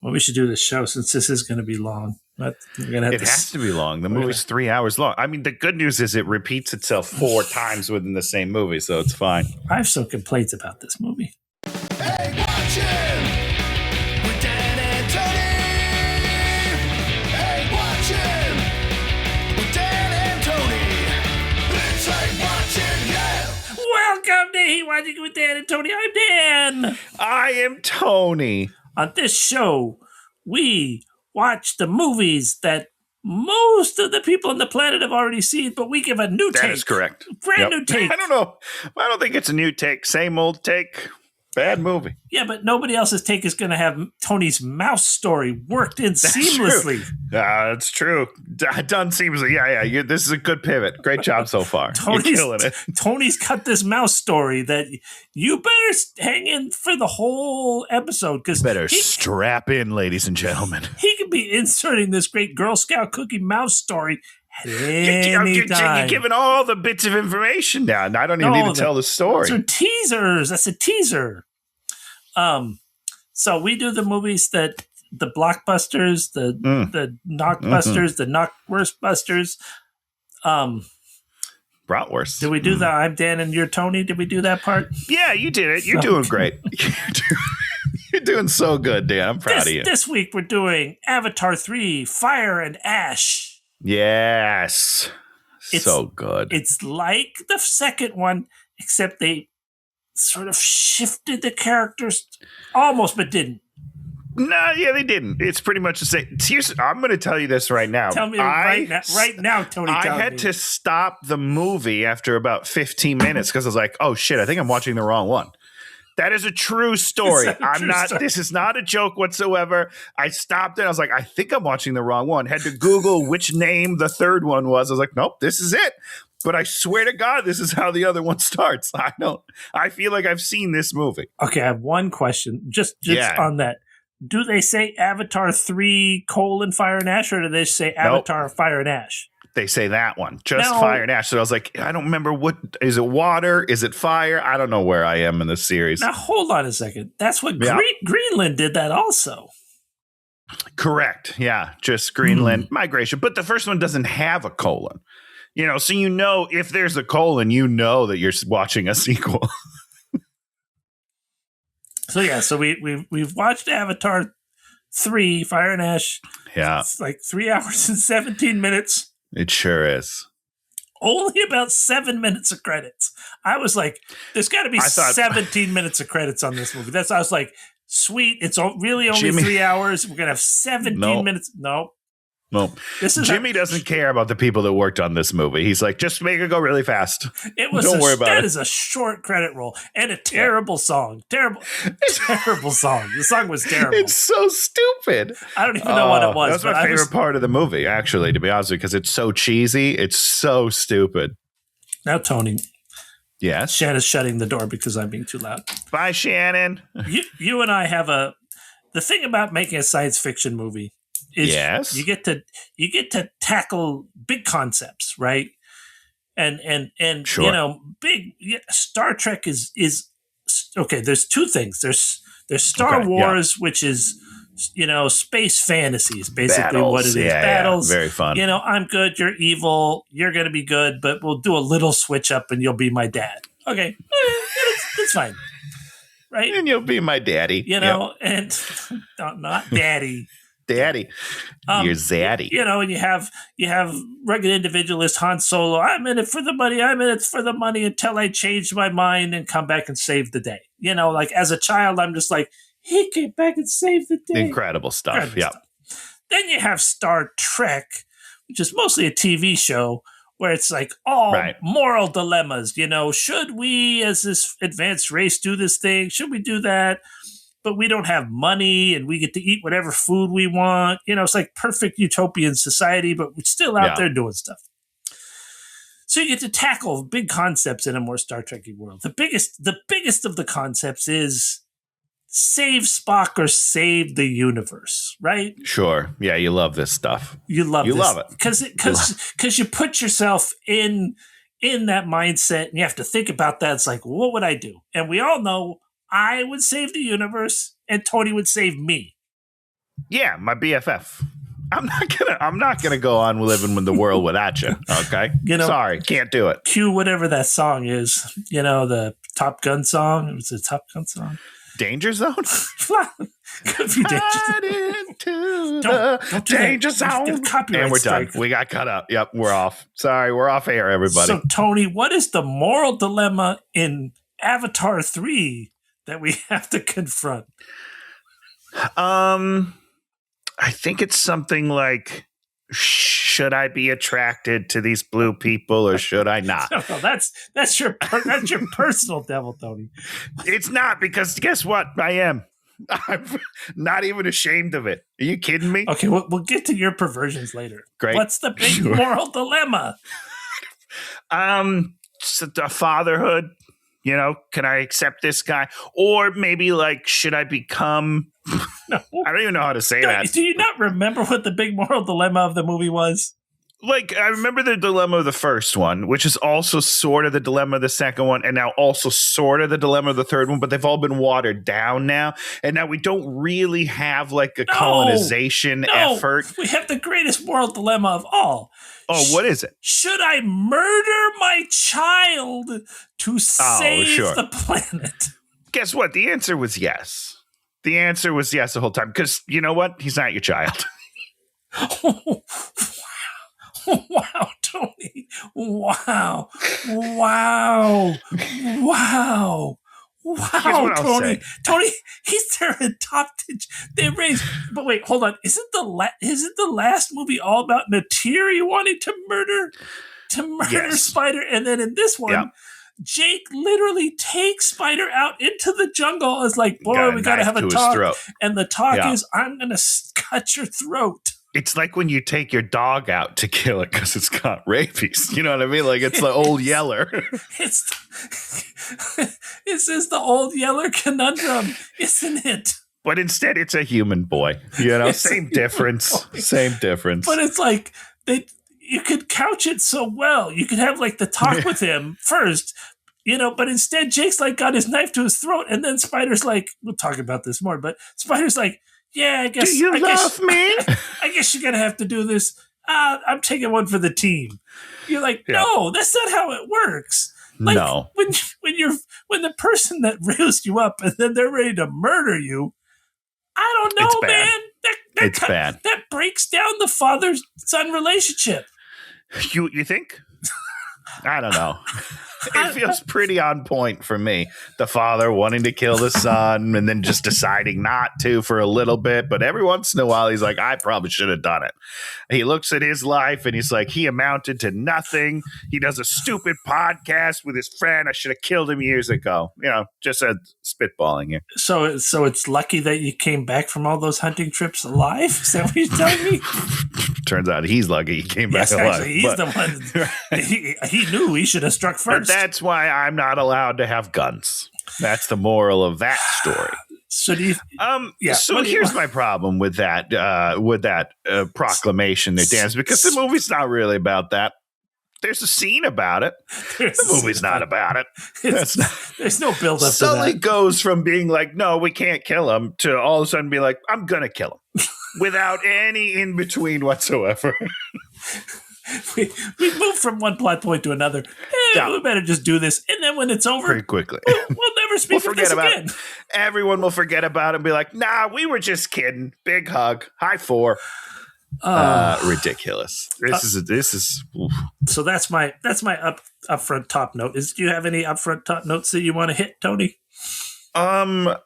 Well, we should do this show since this is going to be long. We're gonna have It has to be long. The movie's 3 hours long. I mean, the good news is it repeats itself 4 times within the same movie, so it's fine. I have some complaints about this movie. Hey, watch him! With Dan and Tony! Hey, watch him! With Dan and Tony! It's like watching, yeah! Welcome to Hate Watching with Dan and Tony. I'm Dan. I am Tony. On this show, we watch the movies that most of the people on the planet have already seen, but we give a new take. That is correct. Brand new take. I don't know. I don't think it's a new take. Same old take. Bad movie. Yeah, but nobody else's take is going to have Tony's mouse story worked in seamlessly. That's true. Done seamlessly. Yeah. This is a good pivot. Great job so far. You're killing it. Tony's cut this mouse story that you better hang in for the whole episode. Better strap in, ladies and gentlemen. He could be inserting this great Girl Scout cookie mouse story You're giving all the bits of information now. I don't even need to tell the story. Those are teasers. That's a teaser. So we do the movies that the blockbusters, the knockbusters, the knock-worst-busters. Bratwurst. Did we do that? I'm Dan and you're Tony. Did we do that part? Yeah, you did it. You're doing great. You're doing so good, Dan. I'm proud of you. This week we're doing Avatar 3, Fire and Ash. Yes. So good. It's like the second one, except they sort of shifted the characters almost, but didn't. No, yeah, they didn't. It's pretty much the same. I'm going to tell you this right now. Tell me right now, Tony. I had to stop the movie after about 15 minutes because I was like, oh, shit, I think I'm watching the wrong one. That is a true story. This is not a joke whatsoever. I stopped it. I was like, I think I'm watching the wrong one. Had to Google which name the third one was. I was like, nope, this is it. But I swear to God, this is how the other one starts. I feel like I've seen this movie. Okay, I have one question. Just on that. Do they say Avatar 3, Fire and Ash, or do they say Avatar, Fire and Ash? They say that one. Fire and Ash. So I was like, I don't remember is it water? Is it fire? I don't know where I am in this series. Now, hold on a second. That's what Greenland did that also. Correct. Yeah. Just Greenland migration. But the first one doesn't have a colon. So if there's a colon, that you're watching a sequel. So we've watched Avatar 3, Fire and Ash. Yeah. It's like 3 hours and 17 minutes. It sure is. Only about 7 minutes of credits. I was like, there's got to be 17 minutes of credits on this movie. I was like, sweet. It's really only 3 hours. We're going to have 17 minutes. No. Well, Jimmy doesn't care about the people that worked on this movie. He's like, just make it go really fast. Don't worry about it. That is a short credit roll and a terrible song. Terrible song. The song was terrible. It's so stupid. I don't even know what it was. That's my favorite part of the movie, actually, to be honest with you, because it's so cheesy. It's so stupid. Now, Tony. Yes? Shannon's shutting the door because I'm being too loud. Bye, Shannon. You and I have the thing about making a science fiction movie is you get to tackle big concepts, right? And sure. Star Trek is okay. There's two things. There's Star Wars, which is space fantasies, basically what it is. Battles, very fun. I'm good. You're evil. You're gonna be good, but we'll do a little switch up, and you'll be my dad. Okay, that's fine, right? And you'll be my daddy. And not daddy. Daddy, you're zaddy. And you have rugged individualist Han Solo. I'm in it for the money. I'm in it for the money until I change my mind and come back and save the day. Like as a child, I'm just like, he came back and saved the day. Incredible stuff. Yeah. Then you have Star Trek, which is mostly a TV show where it's like all moral dilemmas. Should we as this advanced race do this thing? Should we do that? But we don't have money and we get to eat whatever food we want. It's like perfect utopian society, but we're still out there doing stuff. So you get to tackle big concepts in a more Star Trek-y world. The biggest of the concepts is save Spock or save the universe, right? Sure. Yeah, you love this stuff. You love it. Because you put yourself in that mindset and you have to think about that. It's like, what would I do? And we all know I would save the universe and Tony would save me. Yeah, my BFF. I'm not gonna go on living with the world without you. Okay, sorry, can't do it. Cue whatever that song is. The Top Gun song. It was a Top Gun song. Danger Zone. Could be Danger Zone. Don't do Danger Zone. And we're done. We got cut up. Yep, we're off. Sorry, we're off air, everybody. So Tony, what is the moral dilemma in Avatar 3 that we have to confront? I think it's something like, should I be attracted to these blue people or should I not? No, that's your personal devil, Tony. It's not, because guess what? I am. I'm not even ashamed of it. Are you kidding me? Okay, we'll get to your perversions later. Great. What's the big moral dilemma? Fatherhood. Can I accept this guy? Or maybe should I become... No. I don't even know how to say that. Do you not remember what the big moral dilemma of the movie was? I remember the dilemma of the first one, which is also sort of the dilemma of the second one, and now also sort of the dilemma of the third one, but they've all been watered down now. And now we don't really have a colonization effort. We have the greatest moral dilemma of all. Oh, what is it? Should I murder my child to save the planet? Guess what? The answer was yes. The answer was yes the whole time. Because you know what? He's not your child. Wow, Tony. Wow, Tony. Tony, he's tearing top. They raised. But wait, hold on. Isn't the last movie all about Natiri wanting to murder Spider? And then in this one, Jake literally takes Spider out into the jungle as boy, we gotta have a talk. And the talk is, I'm gonna cut your throat. It's like when you take your dog out to kill it because it's got rabies. You know what I mean? It's the old yeller. It's just the old yeller conundrum, isn't it? But instead, it's a human boy. Same difference. Same difference. But it's you could couch it so well. You could have the talk with him first, but instead Jake's got his knife to his throat, and then Spider's we'll talk about this more, but Spider's yeah, I guess. Do you love me? I guess you're gonna have to do this. I'm taking one for the team. You're no, that's not how it works. No. When the person that rails you up and then they're ready to murder you, I don't know, man. It's bad. That breaks down the father-son relationship. You think? I don't know. It feels pretty on point for me. The father wanting to kill the son and then just deciding not to for a little bit. But every once in a while, he's I probably should have done it. He looks at his life and he's he amounted to nothing. He does a stupid podcast with his friend. I should have killed him years ago. Just spitballing here. So it's lucky that you came back from all those hunting trips alive? Is that what you're telling me? Turns out he's lucky he came back alive. Actually, he's the one. He knew he should have struck first. But that's why I'm not allowed to have guns. That's the moral of that story. So do you? So here's my problem with that proclamation there, Dan, because the movie's not really about that. There's a scene about it. The movie's not about it. There's no build up. Sully goes from being no, we can't kill him, to all of a sudden be I'm gonna kill him, without any in between whatsoever. We move from one plot point to another. We better just do this, and then when it's over, pretty quickly, we'll never speak of this again. It. Everyone will forget about it and be nah, we were just kidding. Big hug, high four. Ridiculous. This is. Oof. So that's my upfront top note. Do you have any upfront top notes that you want to hit, Tony? No,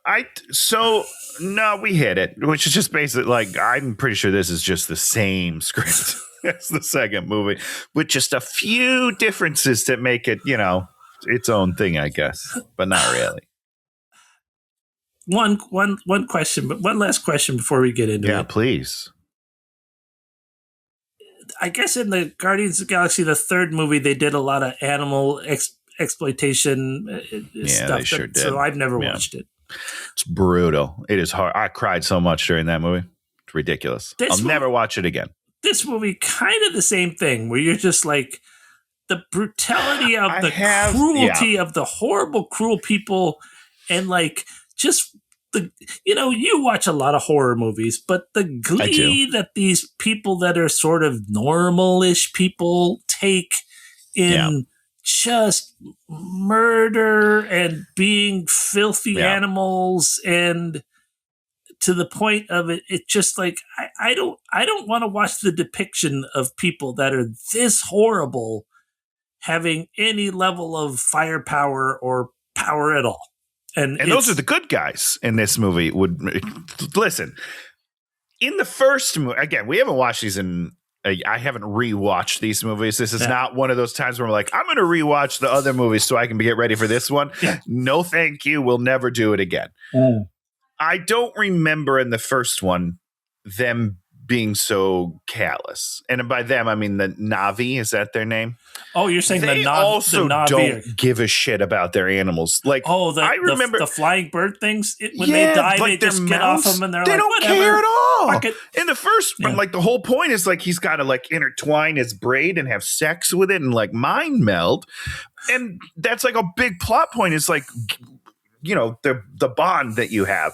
we hit it, which is just basically I'm pretty sure this is just the same script. That's the second movie, with just a few differences that make it, its own thing, I guess, but not really. One question, but one last question before we get into it. Yeah, please. I guess in the Guardians of the Galaxy, the third movie, they did a lot of animal exploitation stuff. They sure did. So I've never watched it. It's brutal. It is hard. I cried so much during that movie. It's ridiculous. I'll never watch it again. This movie, kind of the same thing, where you're just the brutality of cruelty of the horrible, cruel people, and just you watch a lot of horror movies, but the glee that these people that are sort of normal-ish people take in just murder and being filthy animals, and to the point of it just like I don't want to watch the depiction of people that are this horrible having any level of firepower or power at all. And those are the good guys in this movie. Listen, in the first movie, again, we haven't watched these I haven't rewatched these movies. This is not one of those times where I'm like, I'm going to rewatch the other movies so I can get ready for this one. Yeah. No, thank you. We'll never do it again. I don't remember in the first one them being so callous. And by them, I mean the Na'vi. Is that their name? Oh, you're saying they also don't give a shit about their animals. Like, I remember the flying bird things. When they die, they just get off them and they don't whatever. care at all. In the first one, like the whole point is like he's got to like intertwine his braid and have sex with it and like mind meld, and that's like a big plot point. Is like, the bond that you have.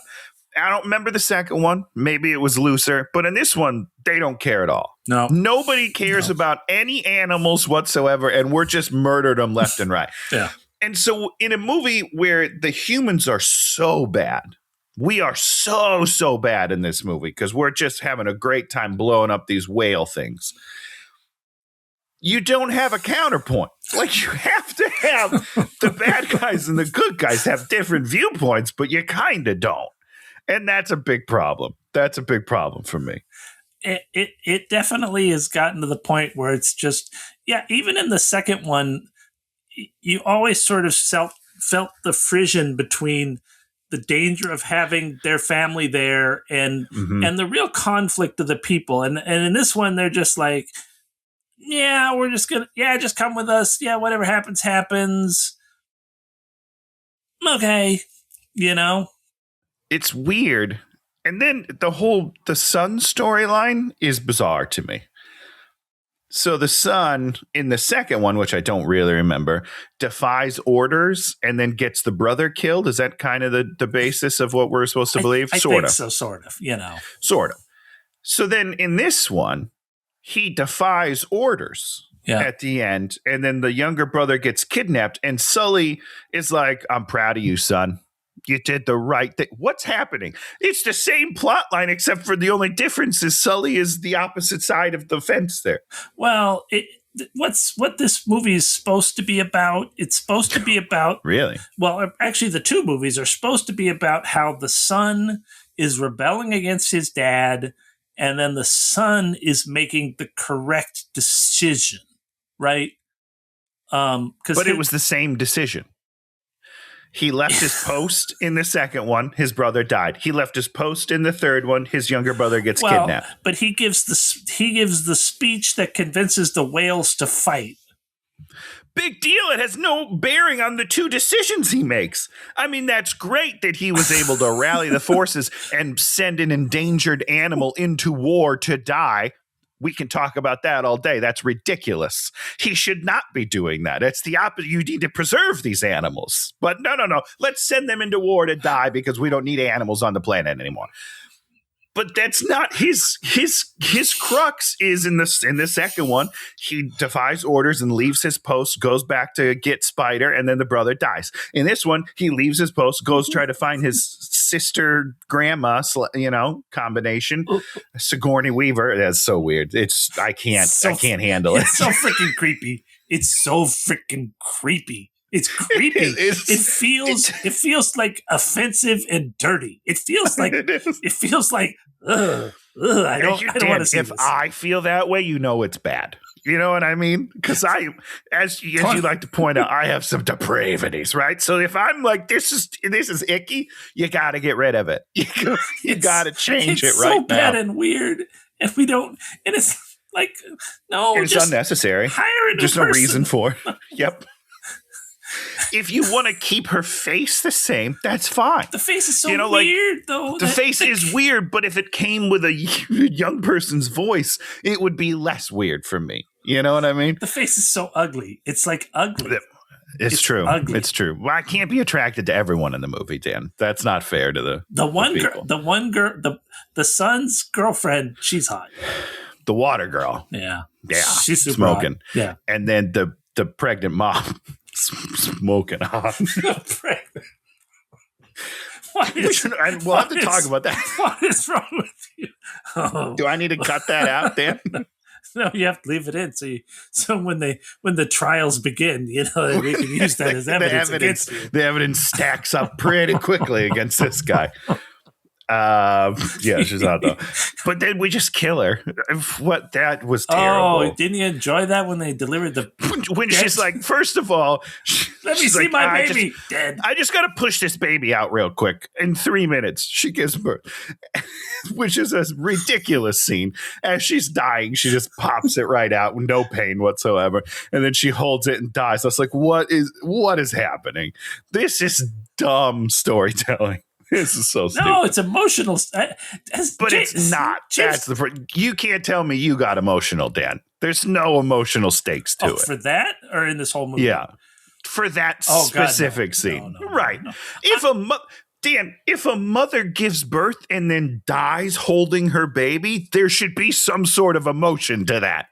I don't remember the second one. Maybe it was looser. But in this one, they don't care at all. No. Nobody cares about any animals whatsoever, and we're just murdered them left and right. Yeah. And so in a movie where the humans are so bad, we are so bad in this movie because we're just having a great time blowing up these whale things. You don't have a counterpoint. Like, you have to have the bad guys and the good guys have different viewpoints, but you kind of don't. And that's a big problem. That's a big problem for me. It definitely has gotten to the point where it's just, even in the second one, you always sort of felt the frisson between the danger of having their family there and the real conflict of the people. And in this one, they're just like, we're just going to, just come with us. Yeah, whatever happens, happens. Okay, It's weird. And then the son storyline is bizarre to me. So the son in the second one, which I don't really remember, defies orders and then gets the brother killed. Is that kind of the basis of what we're supposed to believe? I think so, sort of, Sort of. So then in this one, he defies orders at the end. And then the younger brother gets kidnapped. And Sully is like, I'm proud of you, son. You did the right thing. What's happening? It's the same plot line, except for the only difference is Sully is the opposite side of the fence there. Well, what this movie is supposed to be about, it's supposed to be about... Really? Well, actually, the two movies are supposed to be about how the son is rebelling against his dad, and then the son is making the correct decision, right? But it was the same decision. He left his post in the second one. His brother died. He left his post in the third one. His younger brother gets kidnapped. But he gives the speech that convinces the whales to fight. Big deal. It has no bearing on the two decisions he makes. I mean, that's great that he was able to rally the forces and send an endangered animal into war to die. We can talk about that all day. That's ridiculous. He should not be doing that. It's the opposite. You need to preserve these animals. But no. Let's send them into war to die because we don't need animals on the planet anymore. But that's not his crux is in the second one. He defies orders and leaves his post, goes back to get Spider, and then the brother dies. In this one, he leaves his post, goes try to find his sister grandma, combination. Sigourney Weaver. That's so weird. I can't handle it. It's so freaking creepy. It's so freaking creepy. It's creepy. It feels like offensive and dirty. It feels like ugh, I don't want to see this. If I feel that way, it's bad. You know what I mean? Because as you like to point out, I have some depravities, right? So if I'm like, this is icky, you got to get rid of it. You got to change it right now. It's so bad and weird, and we don't. And it's like, no, it's unnecessary. Hire a new person. No reason for it. Yep. If you want to keep her face the same, that's fine. The face is so weird, though. The face is weird, but if it came with a young person's voice, it would be less weird for me. You know what I mean? The face is so ugly. It's like ugly. It's true. Ugly. It's true. Well, I can't be attracted to everyone in the movie, Dan. That's not fair to the one people. The son's girlfriend. She's hot. The water girl. Yeah. She's super smoking. hot. Yeah. And then the pregnant mom smoking hot. We'll have to talk about that. What is wrong with you? Oh. Do I need to cut that out, Dan? No, you have to leave it in. So when the trials begin, we can use that as evidence against you. The evidence stacks up pretty quickly against this guy. Yeah, she's hot though. But then we just kill her. What that was terrible. Oh, didn't you enjoy that when they delivered the when she's like, first of all, let me see like, my baby dead. I just gotta push this baby out real quick. In 3 minutes, she gives birth. Which is a ridiculous scene. As she's dying, she just pops it right out with no pain whatsoever. And then she holds it and dies. I was like, what is happening? This is dumb storytelling. This is so stupid. No, it's emotional. But it's not. That's you can't tell me you got emotional, Dan. There's no emotional stakes to it. For that or in this whole movie? Yeah. For that specific scene. No, right. No. If a mother gives birth and then dies holding her baby, there should be some sort of emotion to that.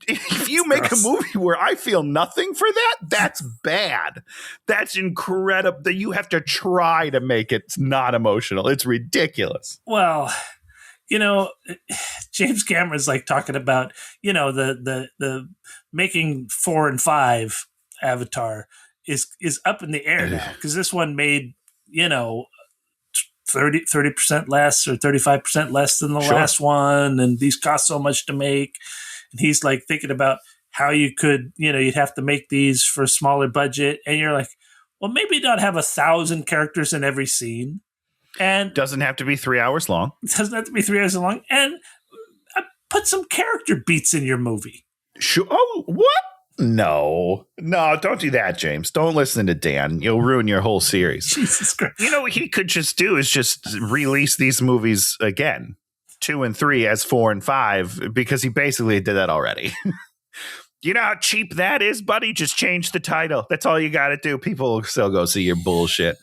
If you make a movie where I feel nothing for that, that's bad. That's incredible that you have to try to make it not emotional. It's ridiculous. Well, James Cameron's like talking about, the making 4 and 5 Avatar is up in the air now because this one made, 30% less or 35% less than the last one. And these cost so much to make. And he's like thinking about how you could, you'd have to make these for a smaller budget. And you're like, well, maybe not have 1,000 characters in every scene. And doesn't have to be 3 hours long. It doesn't have to be 3 hours long. And put some character beats in your movie. Sure. Oh, what? No, don't do that, James. Don't listen to Dan. You'll ruin your whole series. Jesus Christ. What he could just do is just release these movies again. 2 and 3 as 4 and 5 because he basically did that already. You know how cheap that is, buddy? Just change the title. That's all you got to do. People will still go see your bullshit.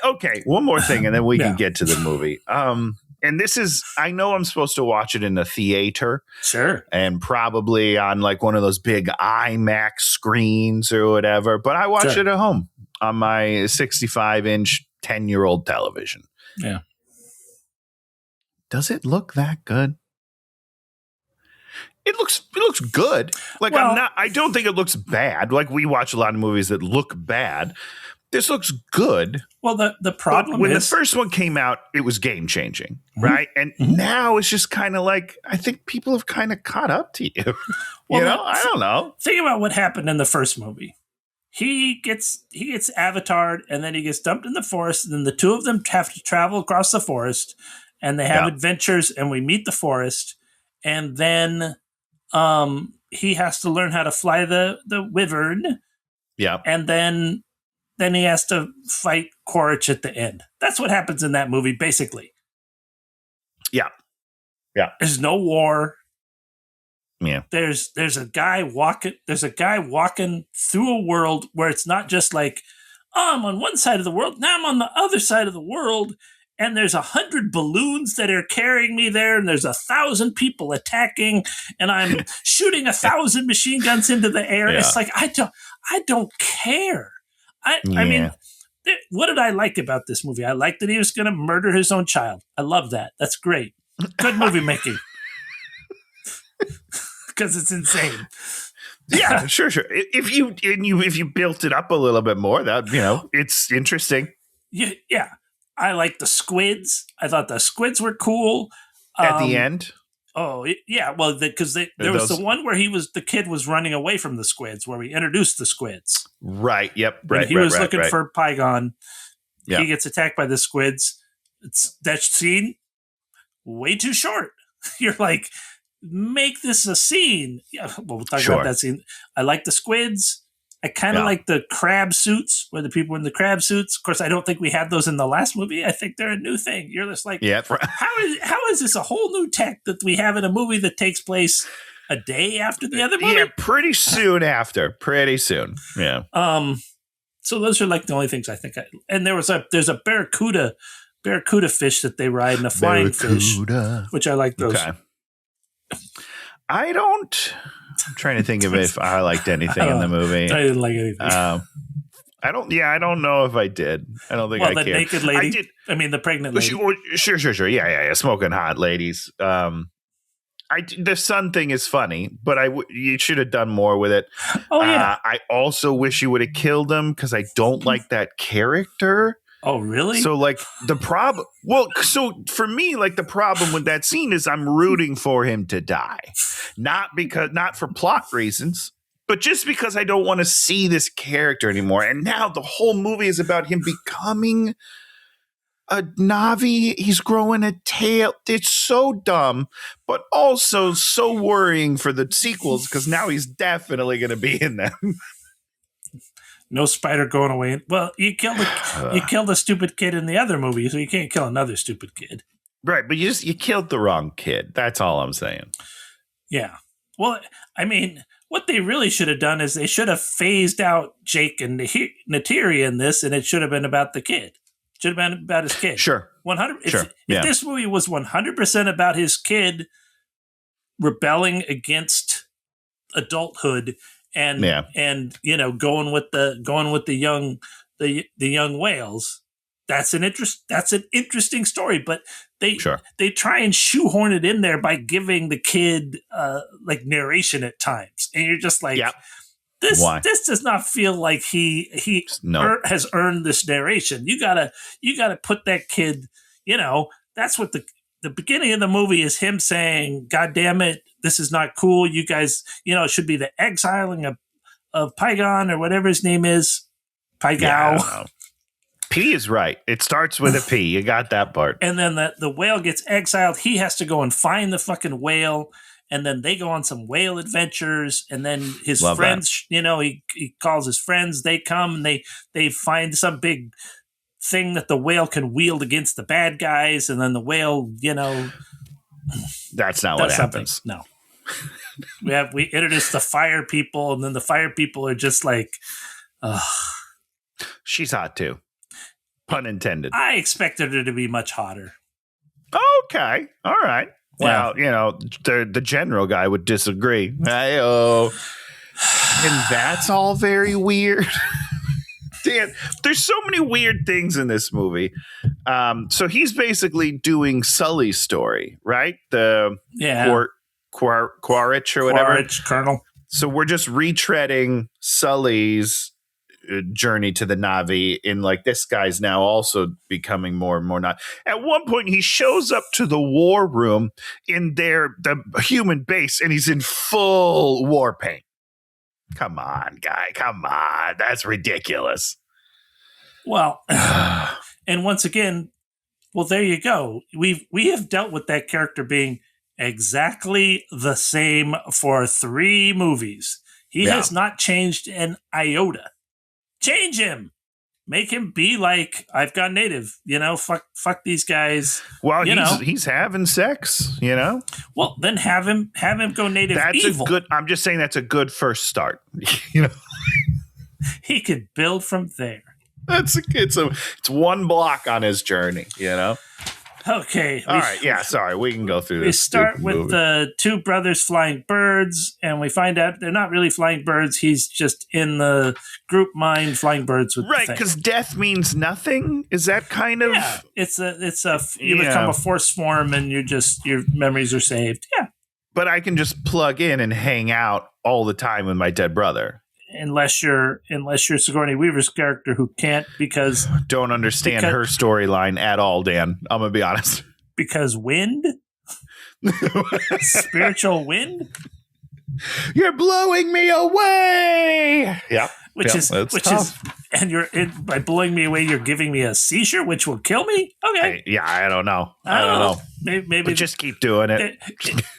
Okay, one more thing and then we can get to the movie. And this is, I know I'm supposed to watch it in a theater. Sure. And probably on like one of those big IMAX screens or whatever. But I watch it at home on my 65-inch 10-year-old television. Yeah. Does it look that good? It looks good. Like I don't think it looks bad. Like we watch a lot of movies that look bad. This looks good. Well, the problem when is the first one came out, it was game changing, right? And now it's just kind of like I think people have kind of caught up to you. Well, I don't know. Think about what happened in the first movie. He gets avatared, and then he gets dumped in the forest, and then the two of them have to travel across the forest, and they have adventures, and we meet the forest, and then he has to learn how to fly the wyvern. Yeah, and then he has to fight Quaritch at the end. That's what happens in that movie, basically. Yeah. There's no war. Yeah. There's a guy walking through a world where it's not just like, oh, I'm on one side of the world, now I'm on the other side of the world, and there's 100 balloons that are carrying me there, and there's 1,000 people attacking, and I'm shooting 1,000 machine guns into the air. Yeah. It's like I don't care. I mean, what did I like about this movie? I liked that he was going to murder his own child. I love that. That's great. Good movie making. Because it's insane. Yeah, sure. If you built it up a little bit more, that it's interesting. Yeah. I like the squids. I thought the squids were cool. At the end? Oh, yeah. Well, because there was the one where the kid was running away from the squids, where we introduced the squids. Right. Yep. When he was looking for Pygon. Yeah. He gets attacked by the squids. It's that scene way too short. You're like, make this a scene. Yeah, we'll talk about that scene. I like the squids. I kind of like the crab suits, where the people in the crab suits. Of course, I don't think we had those in the last movie. I think they're a new thing. You're just like, how is this a whole new tech that we have in a movie that takes place a day after the other movie. Yeah, pretty soon after. Pretty soon. Yeah. So those are like the only things I think. And there's a barracuda fish that they ride, and a flying fish, which I like those. Okay. I'm trying to think of if I liked anything in the movie. I didn't like anything. I don't know if I did. I don't think I cared. The naked lady. I did. I mean, the pregnant lady. Sure. Yeah. Smoking hot ladies. The sun thing is funny, but you should have done more with it. Oh yeah. I also wish you would have killed him because I don't like that character. Oh really? So like the problem. Well, so for me, like the problem with that scene is I'm rooting for him to die, not for plot reasons, but just because I don't want to see this character anymore. And now the whole movie is about him becoming a Na'vi. He's growing a tail. It's so dumb, but also so worrying for the sequels because now he's definitely going to be in them. No spider going away. Well, you killed a stupid kid in the other movie, so you can't kill another stupid kid. Right, but you killed the wrong kid. That's all I'm saying. Yeah. Well, I mean, what they really should have done is they should have phased out Jake and Neytiri in this, and it should have been about the kid. Should have been about his kid. Sure. 100. If this movie was 100% about his kid rebelling against adulthood and going with the young whales, that's an interesting story. But they try and shoehorn it in there by giving the kid like narration at times, and you're just like. Yep. This does not feel like he has earned this narration. You gotta put that kid. That's what the beginning of the movie is him saying, "God damn it, this is not cool. You guys, it should be the exiling of Pygon or whatever his name is, Pygao." Yeah, P is right. It starts with a P. You got that part. And then the whale gets exiled. He has to go and find the fucking whale. And then they go on some whale adventures, and then his friends, he calls his friends. They come and they find some big thing that the whale can wield against the bad guys, and then the whale, that's not what happens. No, we introduce the fire people, and then the fire people are just like, she's hot too, pun intended. I expected her to be much hotter. Okay, all right. Well, the general guy would disagree. And that's all very weird. Dan, there's so many weird things in this movie. So he's basically doing Sully's story, right? The Quaritch or whatever. Quaritch, Colonel. So we're just retreading Sully's journey to the Na'vi in like this guy's now also becoming more and more not. At one point he shows up to the war room in the human base and he's in full war paint. Come on, guy. Come on. That's ridiculous. Well, and once again, there you go. We have dealt with that character being exactly the same for 3 movies. He has not changed an iota. Change him. Make him be like, I've gone native. Fuck these guys. Well, he's having sex. Well, then have him go native. That's evil. I'm just saying that's a good first start. He could build from there. It's one block on his journey. Okay. All right. Yeah. Sorry. We can go through this. We start with the 2 brothers flying birds, and we find out they're not really flying birds. He's just in the group mind flying birds with right, because death means nothing. Is that kind of? Yeah. You become a force form, and your memories are saved. Yeah. But I can just plug in and hang out all the time with my dead brother. Unless you're Sigourney Weaver's character, who can't because don't understand her storyline at all, Dan. I'm gonna be honest. Because wind, spiritual wind. You're blowing me away. Yeah, which is, by blowing me away, you're giving me a seizure, which will kill me. Okay. I don't know. I don't know. Maybe but just keep doing it.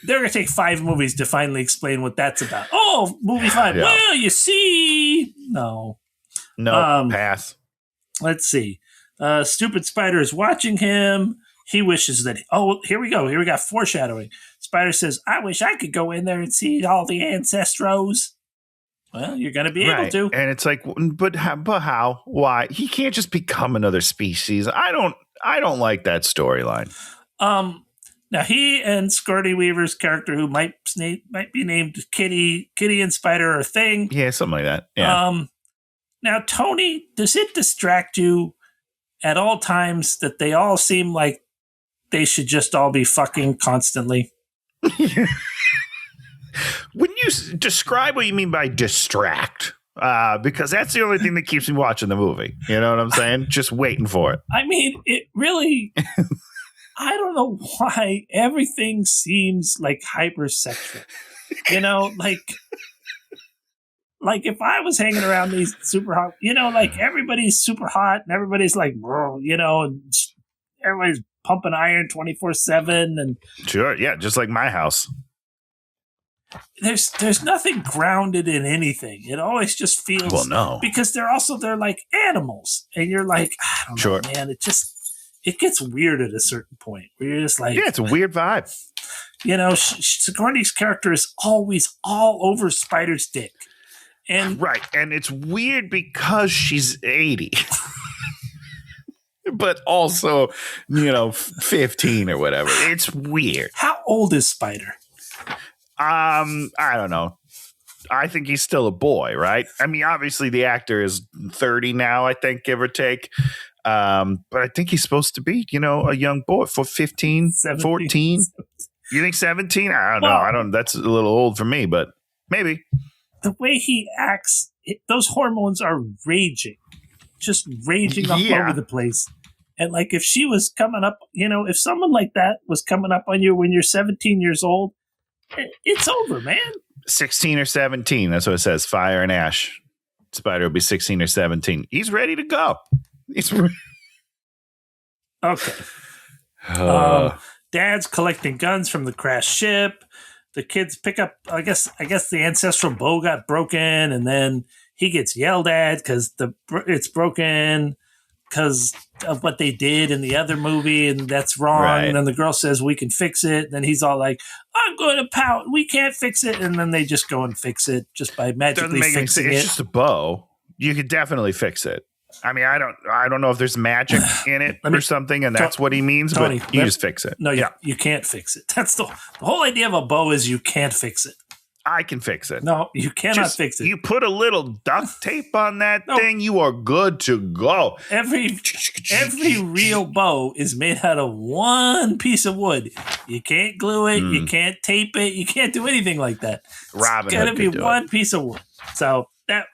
They're going to take 5 movies to finally explain what that's about. Oh, movie 5. Yeah. Well, you see. No, pass. Let's see. Stupid spider is watching him. he wishes that, here we go. Here we got foreshadowing. Spider says, I wish I could go in there and see all the ancestros. Well, you're going to be able to. And it's like, but how? Why? He can't just become another species. I don't like that storyline. Now he and Scardy Weaver's character, who might be named Kitty and Spider or Thing. Yeah, something like that. Yeah. Now, Tony, does it distract you at all times that they all seem like they should just all be fucking constantly? When you describe what you mean by distract, because that's the only thing that keeps me watching the movie. You know what I'm saying? Just waiting for it. I mean, it really, I don't know why everything seems like hypersexual. You know, like if I was hanging around these super hot, you know, like everybody's super hot and everybody's like, bro, you know, and everybody's pumping iron 24/7 and sure, yeah, just like my house. There's nothing grounded in anything. It always just feels because they're like animals, and you're like, I don't know, man. It gets weird at a certain point where you're just like, it's a weird vibe. You know, Sigourney's character is always all over Spider's dick, and and it's weird because she's 80. But also, 15 or whatever. It's weird. How old is Spider? I don't know. I think he's still a boy, right? I mean, obviously the actor is 30 now, I think, give or take. But I think he's supposed to be, a young boy for 15, 17, 14. You think 17? I don't know. That's a little old for me, but maybe. The way he acts, those hormones are raging, just raging all over the place. And like if she was coming up, if someone like that was coming up on you when you're 17 years old, it's over, man. 16 or 17. That's what it says. Fire and Ash. Spider will be 16 or 17. He's ready to go. Okay. Dad's collecting guns from the crashed ship. The kids pick up, I guess the ancestral bow got broken, and then he gets yelled at because it's broken because of what they did in the other movie, and that's wrong. Right. And then the girl says, we can fix it. And then he's all like, I'm going to pout. We can't fix it. And then they just go and fix it just by magically fixing it. It's just a bow. You could definitely fix it. I mean, I don't know if there's magic in it or something, and that's what he means, Tony, but you just fix it. No, you can't fix it. That's the whole idea of a bow is you can't fix it. I can fix it. No, you cannot fix it. You put a little duct tape on that thing, you are good to go. Every real bow is made out of one piece of wood. You can't glue it. You can't tape it. You can't do anything like that. Robin, it's got to be one piece of wood. So that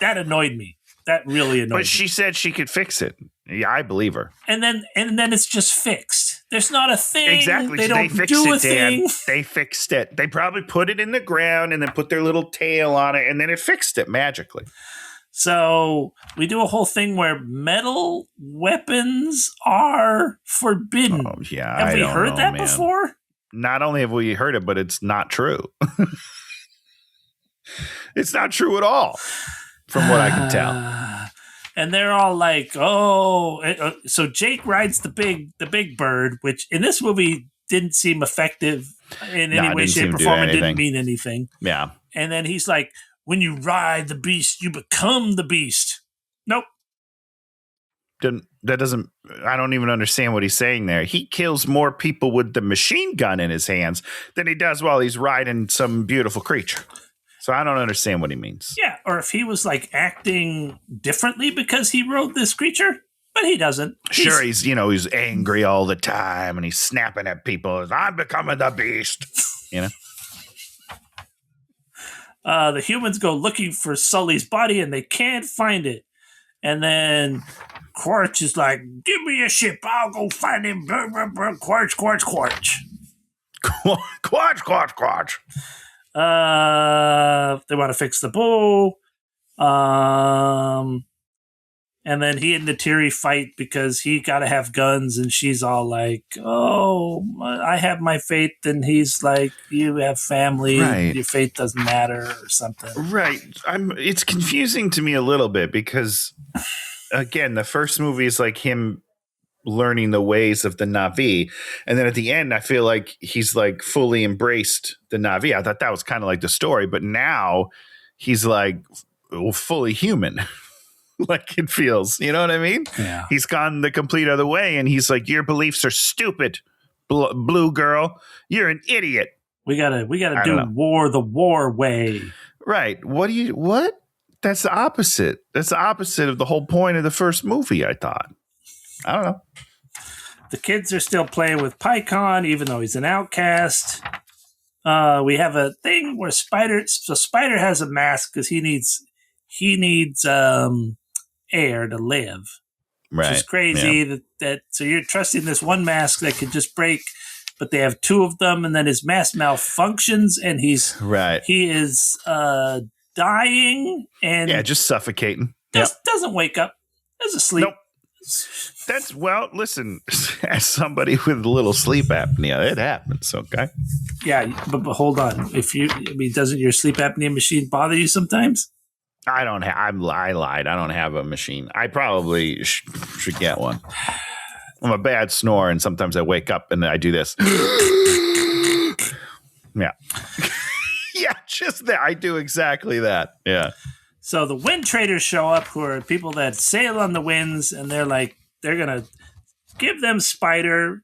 annoyed me. That really annoyed me. But she said she could fix it. Yeah, I believe her. And then it's just fixed. There's not a thing. Exactly. They don't do a thing. They fixed it. They probably put it in the ground and then put their little tail on it, and then it fixed it magically. So we do a whole thing where metal weapons are forbidden. Oh, yeah. Have we heard that before? Not only have we heard it, but it's not true. It's not true at all, from what I can tell. And they're all like, so Jake rides the big bird, which in this movie didn't seem effective in any way, shape, or form. It didn't mean anything. Yeah. And then he's like, when you ride the beast, you become the beast. Nope. That doesn't, I don't even understand what he's saying there. He kills more people with the machine gun in his hands than he does while he's riding some beautiful creature. So I don't understand what he means. Yeah, or if he was like acting differently because he rode this creature, but he doesn't. Sure, he's angry all the time and he's snapping at people. I'm becoming the beast. The humans go looking for Sully's body and they can't find it. And then Quaritch is like, give me a ship. I'll go find him. Quaritch. Quaritch. They want to fix the bow. And then he and Natiri fight because he got to have guns, and she's all like, "Oh, I have my faith," and he's like, "You have family. Right. Your faith doesn't matter," or something. Right. It's confusing to me a little bit because, again, the first movie is like him learning the ways of the Na'vi. And then at the end, I feel like he's like fully embraced the Na'vi. I thought that was kind of like the story, but now he's like fully human. Like it feels, you know what I mean? Yeah. He's gone the complete other way, and he's like, your beliefs are stupid, blue girl. You're an idiot. We gotta do war the war way. Right. What? That's the opposite. That's the opposite of the whole point of the first movie, I thought. I don't know. The kids are still playing with PyCon, even though he's an outcast. We have a thing where Spider has a mask because he needs air to live. Right. Which is crazy that so you're trusting this one mask that could just break, but they have two of them, and then his mask malfunctions, and he is dying and just suffocating. Doesn't wake up. Is asleep. Nope. Listen, as somebody with a little sleep apnea, it happens, okay? Yeah, but hold on. Doesn't your sleep apnea machine bother you sometimes? I lied. I don't have a machine. I probably should get one. I'm a bad snorer, and sometimes I wake up and I do this. Yeah. Yeah, just that. I do exactly that. Yeah. So the wind traders show up, who are people that sail on the winds, and they're going to give them Spider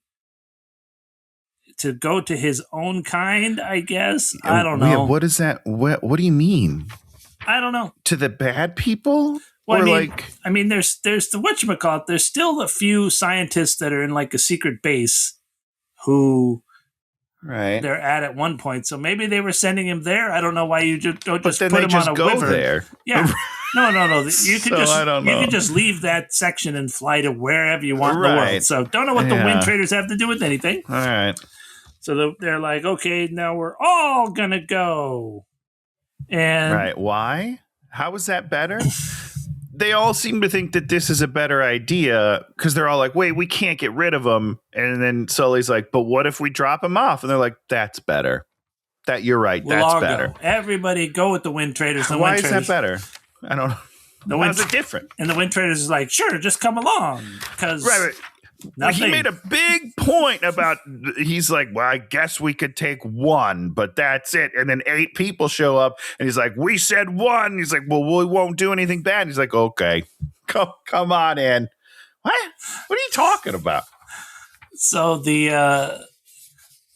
to go to his own kind, I guess. I don't know. Yeah, what is that? What do you mean? I don't know. To the bad people? Well, there's the whatchamacallit. There's still a few scientists that are in like a secret base who they're at one point. So maybe they were sending him there. I don't know why you don't just put him on a wyvern. There. Yeah. No. You could just leave that section and fly to wherever you want in the world. So don't know what the wind traders have to do with anything. All right. So they're like, okay, now we're all gonna go. And why? How is that better? They all seem to think that this is a better idea because they're all like, wait, we can't get rid of him. And then Sully's like, but what if we drop him off? And they're like, that's better. You're right. That's better. Go. Everybody go with the wind traders. Why is that better? I don't know. How's it different? And the wind traders is like, sure, just come along. Because he made a big point about, he's like, well, I guess we could take one, but that's it. And then 8 people show up and he's like, we said one. He's like, well, we won't do anything bad. He's like, okay, come on in. What are you talking about? So the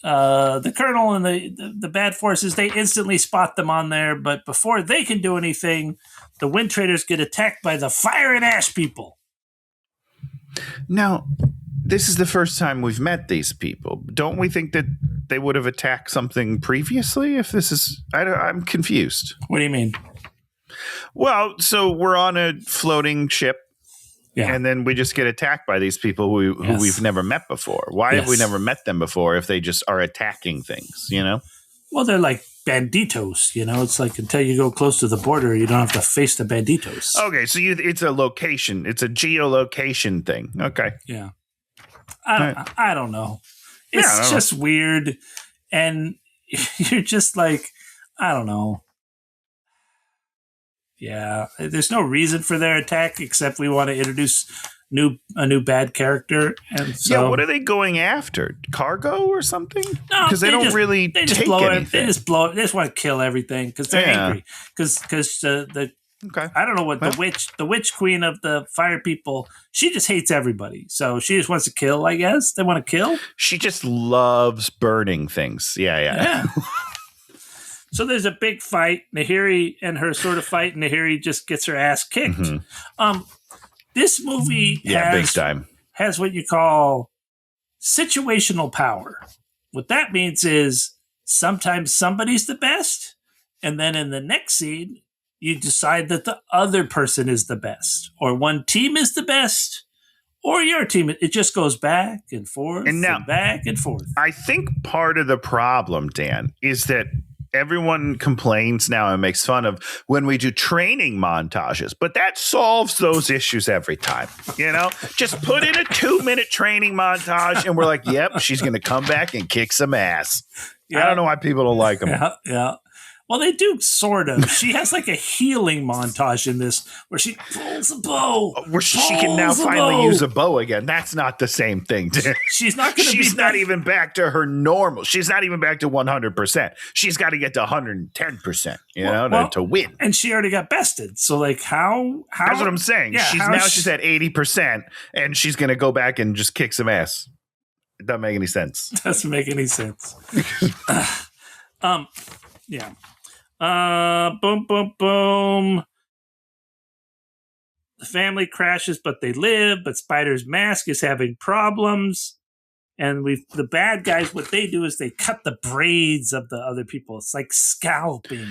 colonel and the bad forces, they instantly spot them on there. But before they can do anything, the wind traders get attacked by the fire and ash people. Now, this is the first time we've met these people. Don't we think that they would have attacked something previously? If this is, I'm confused. What do you mean? Well, so we're on a floating ship, and then we just get attacked by these people who we've never met before. Why have we never met them before if they just are attacking things, you know? Well, they're like banditos, you know? It's like until you go close to the border, you don't have to face the banditos. Okay, so it's a location. It's a geolocation thing. Okay. Yeah. I don't know. It's just weird. And you're just like, I don't know. Yeah. There's no reason for their attack except we want to introduce a new bad character. And so, what are they going after? Cargo or something? No, because they don't really they just take blow anything. It. They just blow it. They just want to kill everything because they're angry. Because I don't know what the witch queen of the fire people, she just hates everybody. So she just wants to kill, I guess. They want to kill. She just loves burning things. Yeah. So there's a big fight. Nahiri and her sort of fight. Nahiri just gets her ass kicked. Mm-hmm. This movie big time. Has what you call situational power. What that means is sometimes somebody's the best, and then in the next scene, you decide that the other person is the best, or one team is the best, or your team. It just goes back and forth and back and forth. I think part of the problem, Dan, is that everyone complains now and makes fun of when we do training montages, but that solves those issues every time. You know, just put in a 2-minute training montage and we're like, yep, she's going to come back and kick some ass. I don't know why people don't like them. Yeah. Well, they do sort of. She has like a healing montage in this where she pulls a bow. Where she can now finally use a bow again. That's not the same thing. She's not going to be. She's not even back to her normal. She's not even back to 100%. She's got to get to 110%, to win. And she already got bested. So like how That's what I'm saying. Yeah, she's at 80% and she's going to go back and just kick some ass. It doesn't make any sense. Doesn't make any sense. Yeah. Boom, boom, boom. The family crashes, but they live. But Spider's mask is having problems. And the bad guys, what they do is they cut the braids of the other people. It's like scalping.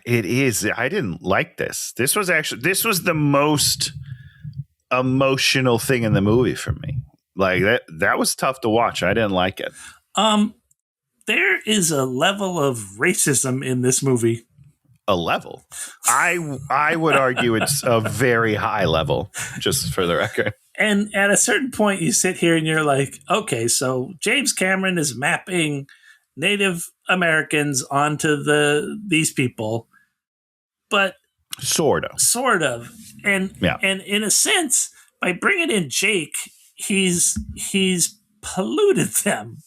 It is. I didn't like this. This was the most emotional thing in the movie for me. Like that was tough to watch. I didn't like it. There is a level of racism in this movie. A level? I would argue it's a very high level, just for the record. And at a certain point, you sit here and you're like, okay, so James Cameron is mapping Native Americans onto these people, but sort of, and in a sense, by bringing in Jake, he's polluted them.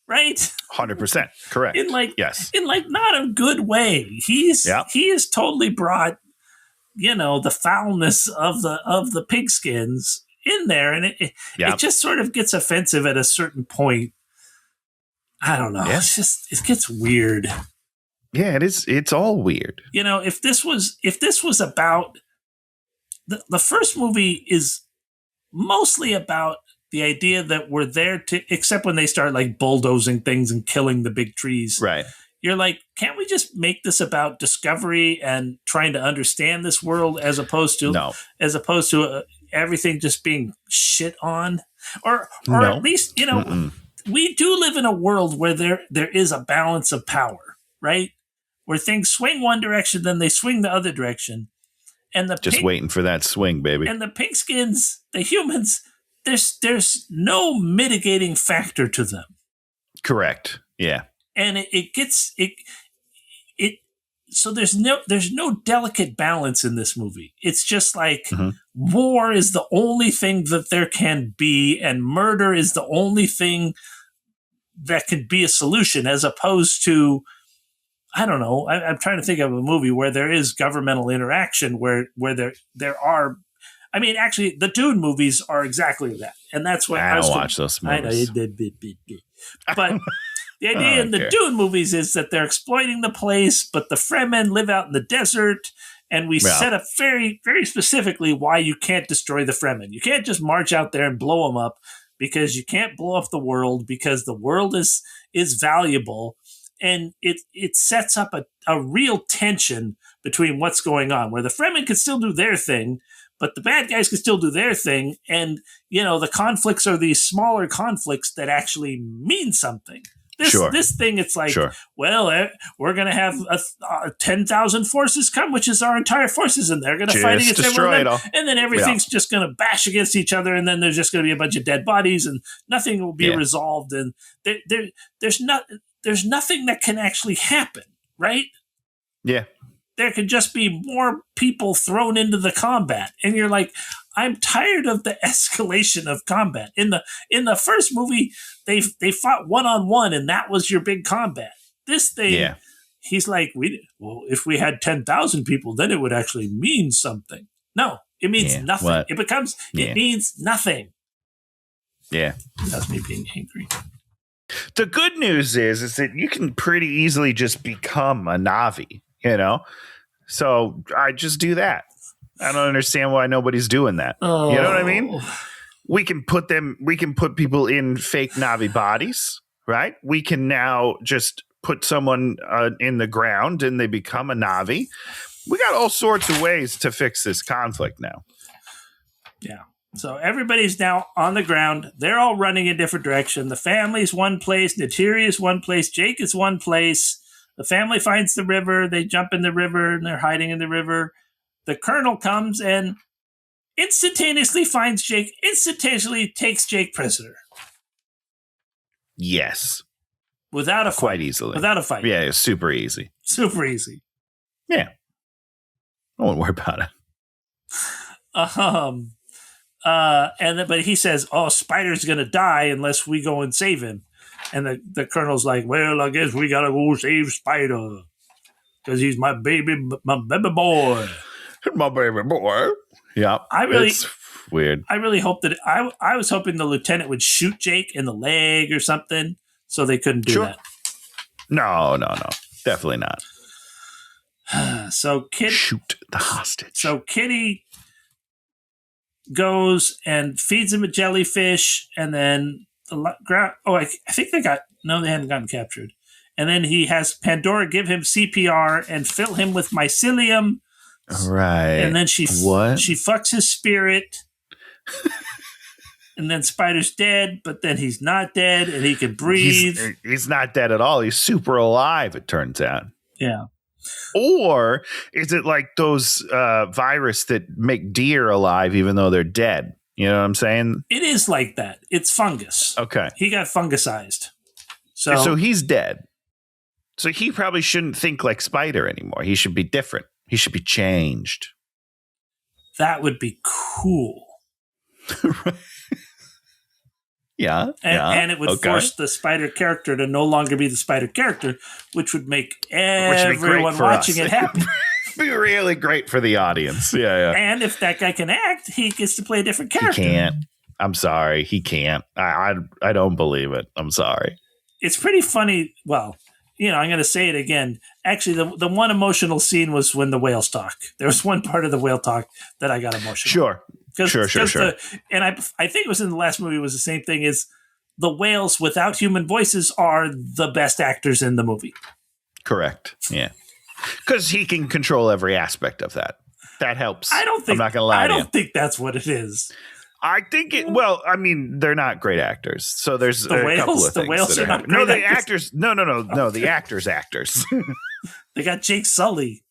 Right? 100% correct. In not a good way. He has totally brought, the foulness of the pigskins in there, and it just sort of gets offensive at a certain point. I don't know. Yeah. It gets weird. Yeah, it is. It's all weird. If this was about the first movie is mostly about the idea that we're there to, except when they start like bulldozing things and killing the big trees. Right. You're like, can't we just make this about discovery and trying to understand this world as opposed to everything just being shit on? Or at least, we do live in a world where there is a balance of power, right? Where things swing one direction, then they swing the other direction. And waiting for that swing, baby. And the pigskins, the humans, there's no mitigating factor to them. Correct. Yeah. And so there's no delicate balance in this movie. It's just like war is the only thing that there can be, and murder is the only thing that could be a solution, as opposed to, I don't know. I'm trying to think of a movie where there is governmental interaction, where there are. I mean, actually, the Dune movies are exactly that, and that's what I don't watch those movies. I know you did, but the idea in the Dune movies is that they're exploiting the place, but the Fremen live out in the desert, and we set up very, very specifically why you can't destroy the Fremen. You can't just march out there and blow them up, because you can't blow up the world, because the world is valuable, and it sets up a real tension between what's going on, where the Fremen can still do their thing, but the bad guys can still do their thing. And, the conflicts are these smaller conflicts that actually mean something. This thing, it's like, well, we're going to have 10,000 forces come, which is our entire forces, and they're going to fight against everyone. And then everything's just going to bash against each other, and then there's just going to be a bunch of dead bodies, and nothing will be resolved. And there's nothing that can actually happen, right? Yeah. There could just be more people thrown into the combat. And you're like, I'm tired of the escalation of combat. In the first movie, they fought one-on-one, and that was your big combat. This thing, he's like, if we had 10,000 people, then it would actually mean something. No, it means nothing. What? It means nothing. Yeah. That's me being angry. The good news is that you can pretty easily just become a Na'vi. So I just do that. I don't understand why nobody's doing that. Oh. You know what I mean? We can put people in fake Na'vi bodies, right? We can now just put someone in the ground and they become a Na'vi. We got all sorts of ways to fix this conflict now. Yeah. So everybody's now on the ground. They're all running in different direction. The family's one place. Nateri is one place. Jake is one place. The family finds the river. They jump in the river, and they're hiding in the river. The colonel comes and instantaneously finds Jake, instantaneously takes Jake prisoner. Yes. Without a fight. Quite easily. Without a fight. Yeah, it's super easy. Super easy. Yeah. I won't worry about it. But he says, Spider's going to die unless we go and save him. And the Colonel's like, well, I guess we got to go save Spider because he's my baby boy. My baby boy. Yeah. It's weird. I really hope that I was hoping the lieutenant would shoot Jake in the leg or something, so they couldn't do that. No. Definitely not. So shoot the hostage. So Kitty goes and feeds him a jellyfish, and then I think they hadn't gotten captured. And then he has Pandora give him CPR and fill him with mycelium. Right. And then she fucks his spirit. And then Spider's dead, but then he's not dead and he can breathe. He's not dead at all. He's super alive, it turns out. Yeah. Or is it like those virus that make deer alive even though they're dead? You know what I'm saying? It is like that. It's fungus. Okay. He got fungicized. So he's dead. So he probably shouldn't think like Spider anymore. He should be different. He should be changed. That would be cool. Yeah. And it would force the Spider character to no longer be the Spider character, which would make everyone watching it happy. Be really great for the audience. Yeah. And if that guy can act, he gets to play a different character. He can't. I'm sorry. He can't. I don't believe it. I'm sorry. It's pretty funny. Well, I'm going to say it again. Actually, the one emotional scene was when the whales talk. There was one part of the whale talk that I got emotional. Sure. Sure. And I think it was in the last movie was the same thing as the whales without human voices are the best actors in the movie. Correct. Yeah. Because he can control every aspect of that. That helps. I'm not going to lie to you. I don't think that's what it is. I think they're not great actors. So there's a couple of things. The whales are not great actors. Actors. No. The actors. They got Jake Sully.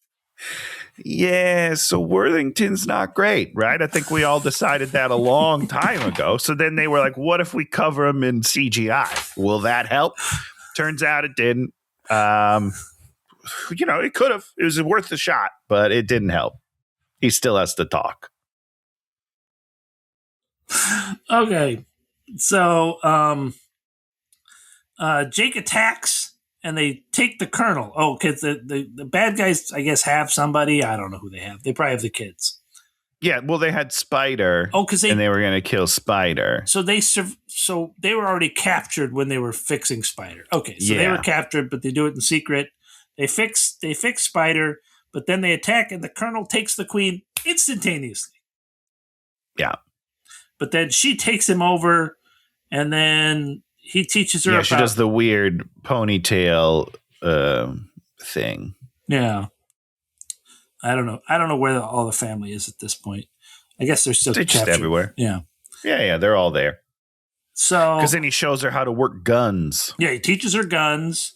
Yeah, so Worthington's not great, right? I think we all decided that a long time ago. So then they were like, what if we cover him in CGI? Will that help? Turns out it didn't. It could have. It was worth a shot, but it didn't help. He still has to talk. Okay. So Jake attacks. And they take the Colonel. Oh, because the bad guys, I guess, have somebody. I don't know who they have. They probably have the kids. Yeah, well, they had Spider. Oh, because they were going to kill Spider. So they were already captured when they were fixing Spider. Okay, so they were captured, but they do it in secret. They fix Spider, but then they attack, and the Colonel takes the Queen instantaneously. Yeah, but then she takes him over, and then he teaches her. Yeah, she does the weird ponytail thing. Yeah. I don't know where all the family is at this point. I guess they're still just everywhere. Yeah. Yeah, they're all there. So because then he shows her how to work guns. Yeah, he teaches her guns.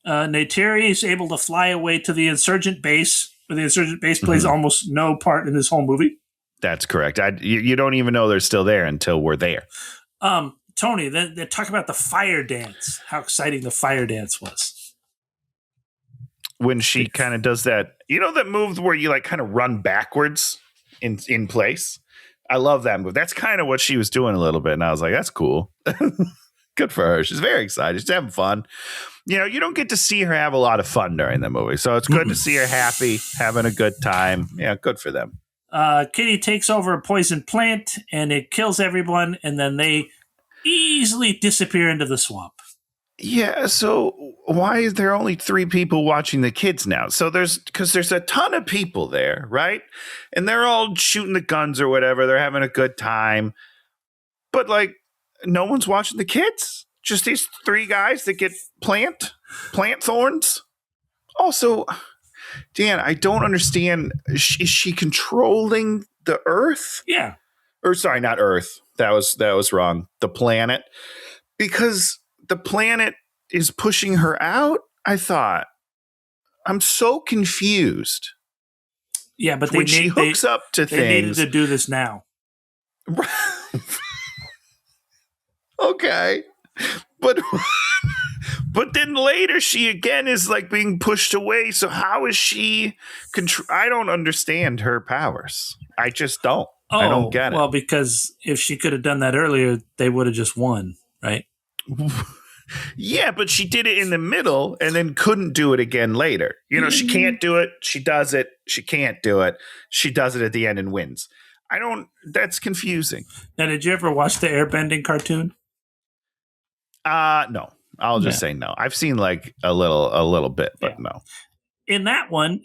Neytiri is able to fly away to the insurgent base, where the insurgent base plays almost no part in this whole movie. That's correct. You don't even know they're still there until we're there. Tony, they talk about the fire dance, how exciting the fire dance was. When she kind of does that, that move where you like kind of run backwards in place? I love that move. That's kind of what she was doing a little bit. And I was like, that's cool. Good for her. She's very excited. She's having fun. You don't get to see her have a lot of fun during the movie. So it's good to see her happy, having a good time. Yeah, good for them. Kitty takes over a poison plant and it kills everyone. And then they easily disappear into the swamp. Yeah, so why is there only 3 people watching the kids now? So there's a ton of people there, right? And they're all shooting the guns or whatever. They're having a good time. But like no one's watching the kids. Just these 3 guys that get plant thorns. Also, Dan, I don't understand. Is she controlling the Earth? Yeah. Or sorry, not Earth. That was wrong. The planet. Because the planet is pushing her out, I thought. I'm so confused. Yeah, but when she hooks up to things. They needed to do this now. Okay. But But then later she again is like being pushed away. So how is she I don't understand her powers. I just don't. I don't get it. Well, because if she could have done that earlier, they would have just won, right? Yeah, but she did it in the middle and then couldn't do it again later. She can't do it. She does it. She can't do it. She does it at the end and wins. That's confusing. Now, did you ever watch the airbending cartoon? No. I'll just say no. I've seen like a little bit, but no. In that one,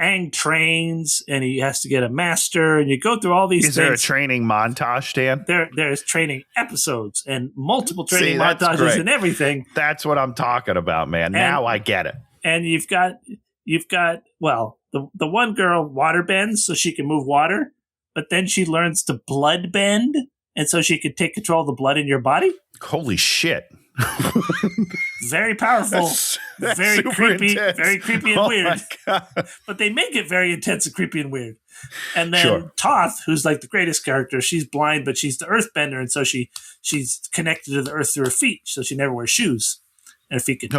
Aang trains and he has to get a master, and you go through all these things. Is there a training montage, Dan? There's training episodes and multiple training montages and everything. That's what I'm talking about, man. Now I get it. And you've got the one girl water bends so she can move water, but then she learns to blood bend, and so she can take control of the blood in your body. Holy shit. Very powerful, that's very creepy, intense. Very creepy and weird. But they make it very intense and creepy and weird. And then Toth, who's like the greatest character, she's blind, but she's the earthbender, and so she's connected to the earth through her feet, so she never wears shoes, and her feet get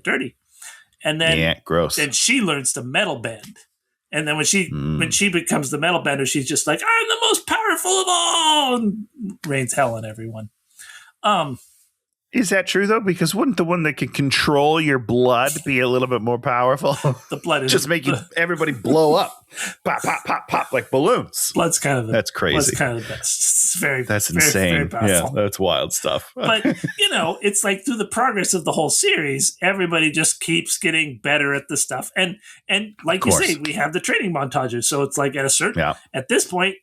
dirty. And then gross. Then she learns to metal bend. And then when she becomes the metal bender, she's just like, I'm the most powerful of all, and rains hell on everyone. Is that true, though? Because wouldn't the one that can control your blood be a little bit more powerful? The blood is just make everybody blow up. Pop, pop, pop, pop, like balloons. Blood's kind of that's crazy. Blood's kind of the best. It's that's insane. Very yeah, that's wild stuff. But, it's like through the progress of the whole series, everybody just keeps getting better at the stuff. And like you say, we have the training montages. So it's like at this point,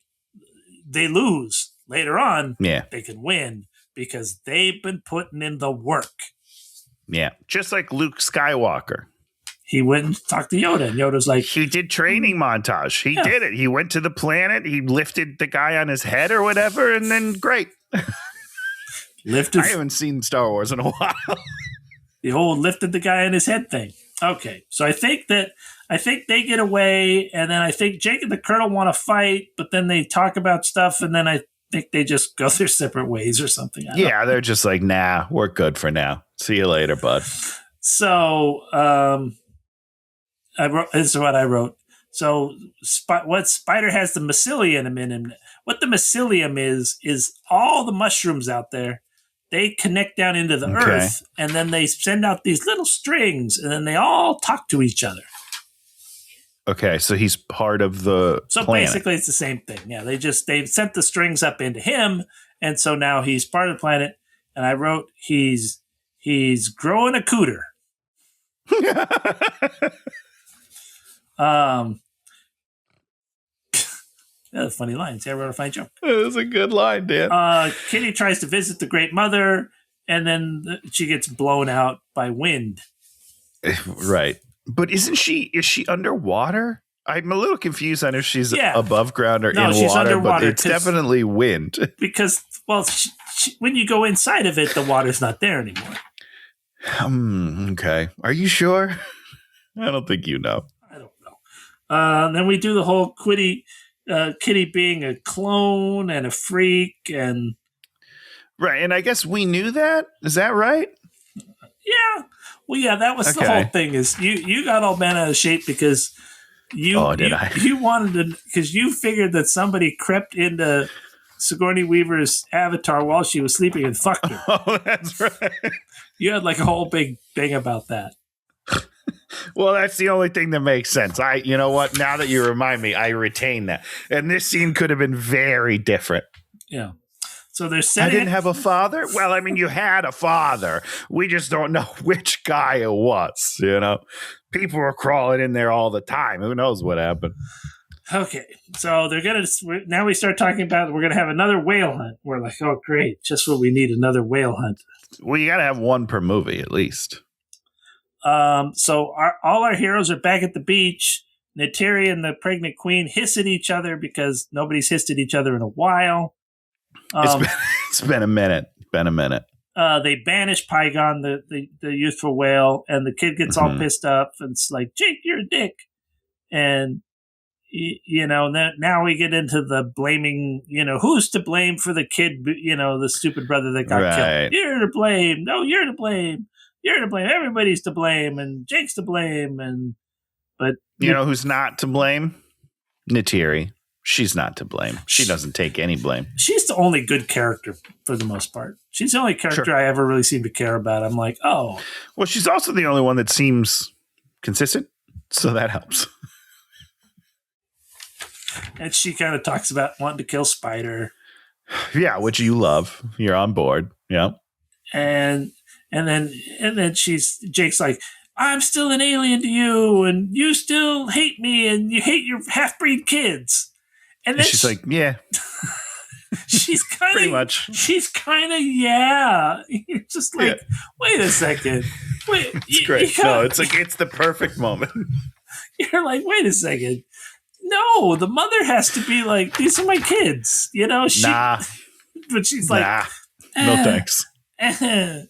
they lose. Later on, they can win, because they've been putting in the work. Yeah. Just like Luke Skywalker. He went and talked to Yoda, and Yoda's like... He did training montage. He did it. He went to the planet. He lifted the guy on his head or whatever, and then great. I haven't seen Star Wars in a while. The whole lifted the guy on his head thing. Okay. So I think they get away, and then I think Jake and the Colonel want to fight, but then they talk about stuff, and then I think they just go their separate ways or something. They're just like, nah, we're good for now. See you later, bud. So this is what I wrote. So what Spider has the mycelium in him. What the mycelium is all the mushrooms out there. They connect down into the earth, and then they send out these little strings, and then they all talk to each other. Okay, so he's part of the planet. Basically it's the same thing. Yeah, they've sent the strings up into him, and so now he's part of the planet. And I wrote he's growing a cooter. Funny lines. I wrote a funny joke. It was a good line, Dan. Kitty tries to visit the Great Mother, and then she gets blown out by wind. Right. But is she underwater? I'm a little confused on if she's above ground or in water, underwater, but it's definitely wind. Because, when you go inside of it, the water's not there anymore. Okay. Are you sure? I don't think you know. I don't know. Then we do the whole Kitty being a clone and a freak. And right. And I guess we knew that. Is that right? Yeah. Well, yeah, that was the whole thing. Is you got all bent out of shape because you wanted to, because you figured that somebody crept into Sigourney Weaver's avatar while she was sleeping and fucked her. Oh, that's right. You had like a whole big thing about that. Well, that's the only thing that makes sense. You know what? Now that you remind me, I retain that. And this scene could have been very different. Yeah. So they're I didn't have a father? Well, I mean, you had a father. We just don't know which guy it was, People were crawling in there all the time. Who knows what happened? Okay. So now we start talking about we're going to have another whale hunt. We're like, oh, great. Just what we need, another whale hunt. Well, you got to have one per movie at least. So all our heroes are back at the beach. Neytiri and the pregnant queen hiss at each other because nobody's hissed at each other in a while. It's been a minute. They banish Pygon, the youthful whale, and the kid gets all pissed up and it's like, Jake, you're a dick. And, now we get into the blaming, who's to blame for the kid, the stupid brother that got killed. You're to blame. No, you're to blame. you're to blame. Everybody's to blame, and Jake's to blame. But you know who's not to blame? Neytiri. She's not to blame. She doesn't take any blame. She's the only good character for the most part. She's the only character I ever really seem to care about. I'm like, oh. Well, she's also the only one that seems consistent, so that helps. And she kind of talks about wanting to kill Spider. Yeah, which you love. You're on board. Yeah. And then Jake's like, I'm still an alien to you, and you still hate me, and you hate your half-breed kids. And then she's like, yeah. She's kind of pretty much. She's kind of yeah. You're just like, wait a second. Wait, it's great. It's the perfect moment. You're like, wait a second. No, the mother has to be like, these are my kids. You know, but she's like, no thanks. I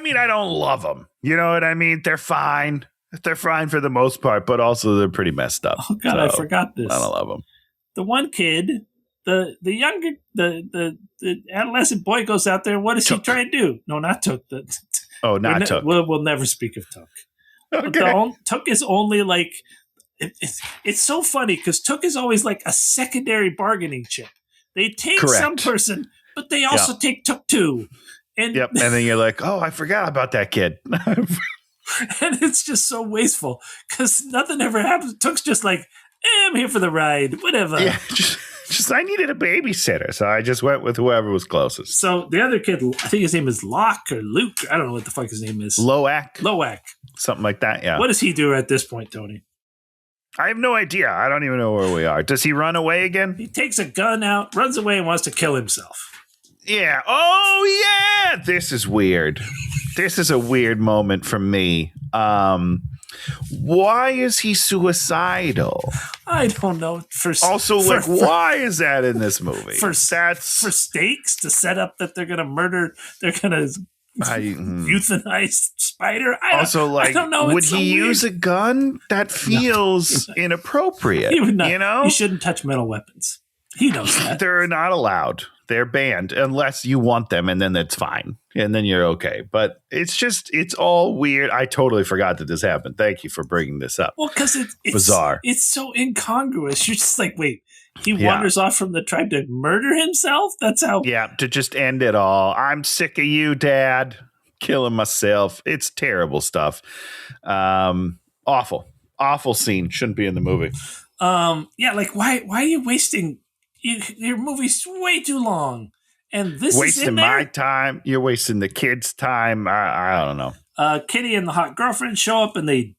mean, I don't love them. You know what I mean? They're fine. They're fine for the most part, but also they're pretty messed up. Oh God, I forgot this. I don't love them. The one kid, the younger, the adolescent boy goes out there. What does he try to do? No, not Took. Not Took. We'll never speak of Took. Okay. Took is only like it's so funny because Took is always like a secondary bargaining chip. They take some person, but they also take Took too. And and then you're like, oh, I forgot about that kid. And it's just so wasteful because nothing ever happens. Took's just like, I'm here for the ride, whatever. Yeah, just I needed a babysitter, so I just went with whoever was closest. So the other kid, I think his name is Locke or Luke. I don't know what the fuck his name is. Loak. Something like that, yeah. What does he do at this point, Tony? I have no idea. I don't even know where we are. Does he run away again? He takes a gun out, runs away, and wants to kill himself. Yeah. Oh, yeah. This is weird. This is a weird moment for me. Why is he suicidal? I don't know. Why is that in this movie? For stakes to set up that they're going to murder. They're going to euthanize Spider. I don't know. Would he use a gun? That feels inappropriate. He would not. You know, you shouldn't touch metal weapons. He knows that. They're not allowed. They're banned unless you want them, and then that's fine. And then you're okay. But it's all weird. I totally forgot that this happened. Thank you for bringing this up. Well, because it's bizarre. It's so incongruous. You're just like, wait, he wanders off from the tribe to murder himself? That's how. Yeah, to just end it all. I'm sick of you, Dad. Killing myself. It's terrible stuff. Awful scene. Shouldn't be in the movie. Like why are you wasting your movie's way too long, and this wasting is in there? My time. You're wasting the kids' time. I don't know. Kitty and the hot girlfriend show up and they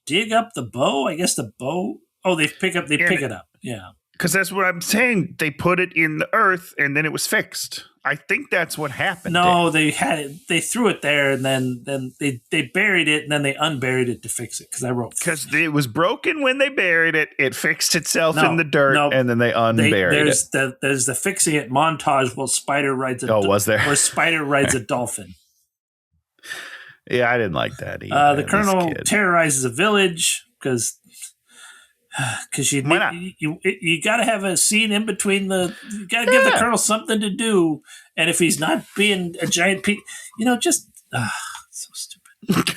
dig up the bow. I guess the bow. Oh, they pick it up. Yeah, because that's what I'm saying. They put it in the earth and then it was fixed. I think that's what happened. No, they had it. They threw it there and then they buried it and then they unburied it to fix it. Because it was broken when they buried it. It fixed itself in the dirt and then they unburied it. There's the fixing it montage while Spider rides a was there? Where Spider rides a dolphin. Yeah, I didn't like that either. The Colonel terrorizes a village because you got to have a scene in between you got to give the Colonel something to do, and if he's not being a giant so stupid.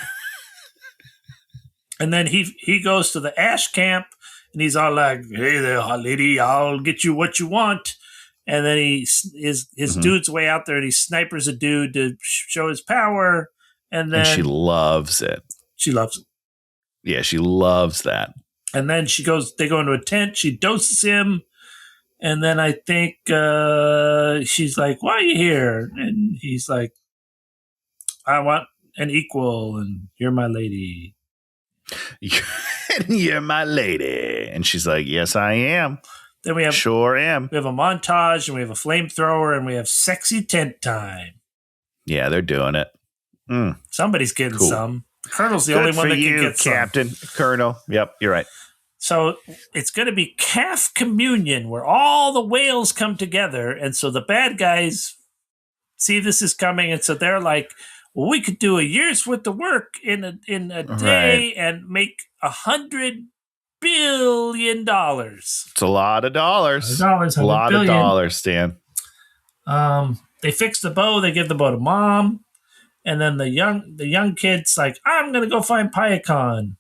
And then he goes to the ash camp and he's all like, hey there, hot lady, I'll get you what you want. And then his dude's way out there and he snipers a dude to show his power, and she loves it. She loves it. Yeah, she loves that. And then they go into a tent, she doses him, and then I think she's like, why are you here? And he's like, I want an equal, and you're my lady. You're my lady. And she's like, yes, I am. Then we sure am. We have a montage, and we have a flamethrower, and we have sexy tent time. Yeah, they're doing it. Somebody's getting some. The Colonel's the only one that can get some. Captain, Colonel. Yep, you're right. So it's going to be calf communion where all the whales come together. And so the bad guys see this is coming. And so they're like, well, we could do a year's worth of work in a day and make $100 billion. It's a lot of dollars. A lot of dollars, Stan. They fix the bow. They give the bow to Mom. And then the young kid's like, I'm gonna go find Pyacon.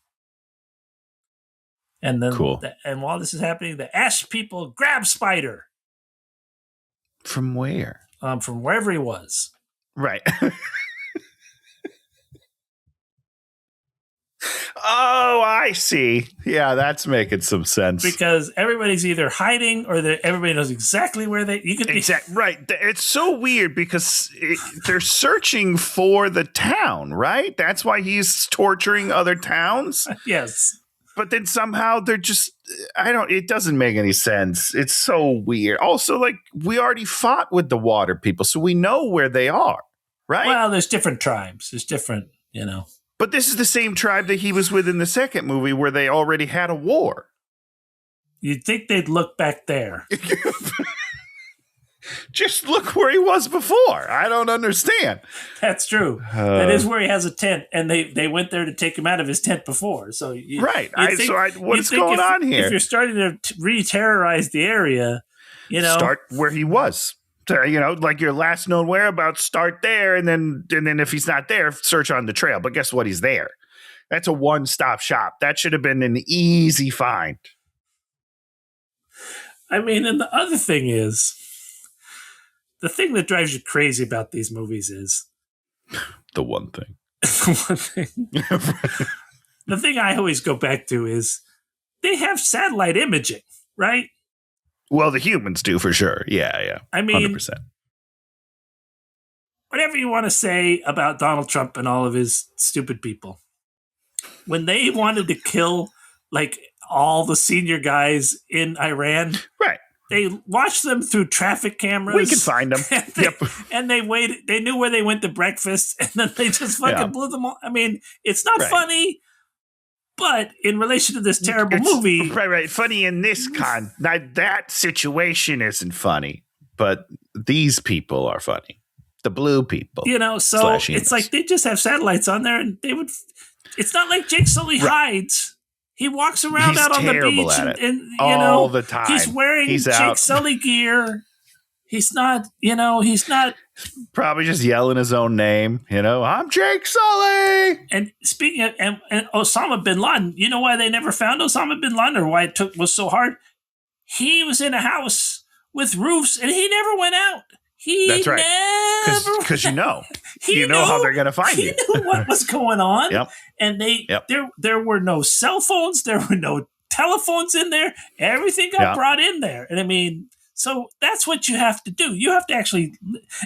And then Cool. And while this is happening, the Ash people grab Spider. From where? From wherever he was. Right. Oh, I see. Yeah, that's making some sense. Because everybody's either hiding or everybody knows exactly where you could be. Right. It's so weird because they're searching for the town, right? That's why he's torturing other towns. Yes. But then somehow they're just, it doesn't make any sense. It's so weird. Also, like, we already fought with the water people, so we know where they are, right? Well, there's different tribes. There's different, But this is the same tribe that he was with in the second movie where they already had a war. You'd think they'd look back there. Just look where he was before. I don't understand. That's true. That is where he has a tent, and they went there to take him out of his tent before. So right. What's going on here? If you're starting to re-terrorize the area, start where he was. Like your last known whereabouts, start there, and then if he's not there, search on the trail. But guess what? He's there. That's a one-stop shop. That should have been an easy find. I mean, and the other thing is, the thing that drives you crazy about these movies is the one thing. The thing I always go back to is they have satellite imaging, right? Well, the humans do for sure. Yeah. I mean, 100%. Whatever you want to say about Donald Trump and all of his stupid people, when they wanted to kill like all the senior guys in Iran, right? They watched them through traffic cameras. We can find them. And they waited. They knew where they went to breakfast, and then they just fucking blew them all. I mean, it's not funny. But in relation to this terrible movie... Right. Funny in this that situation isn't funny. But these people are funny. The blue people. So it's like they just have satellites on there, and they would... It's not like Jake Sully hides. He walks around out on the beach and all the time. He's wearing Jake Sully gear. He's not, probably just yelling his own name. I'm Jake Sully. And speaking of and Osama bin Laden, you know why they never found Osama bin Laden, or why it was so hard? He was in a house with roofs, and he never went out. That's right. Because you know how they're going to find you. He knew what was going on. Yep. And there were no cell phones. There were no telephones in there. Everything got brought in there. And I mean, so that's what you have to do. You have to actually,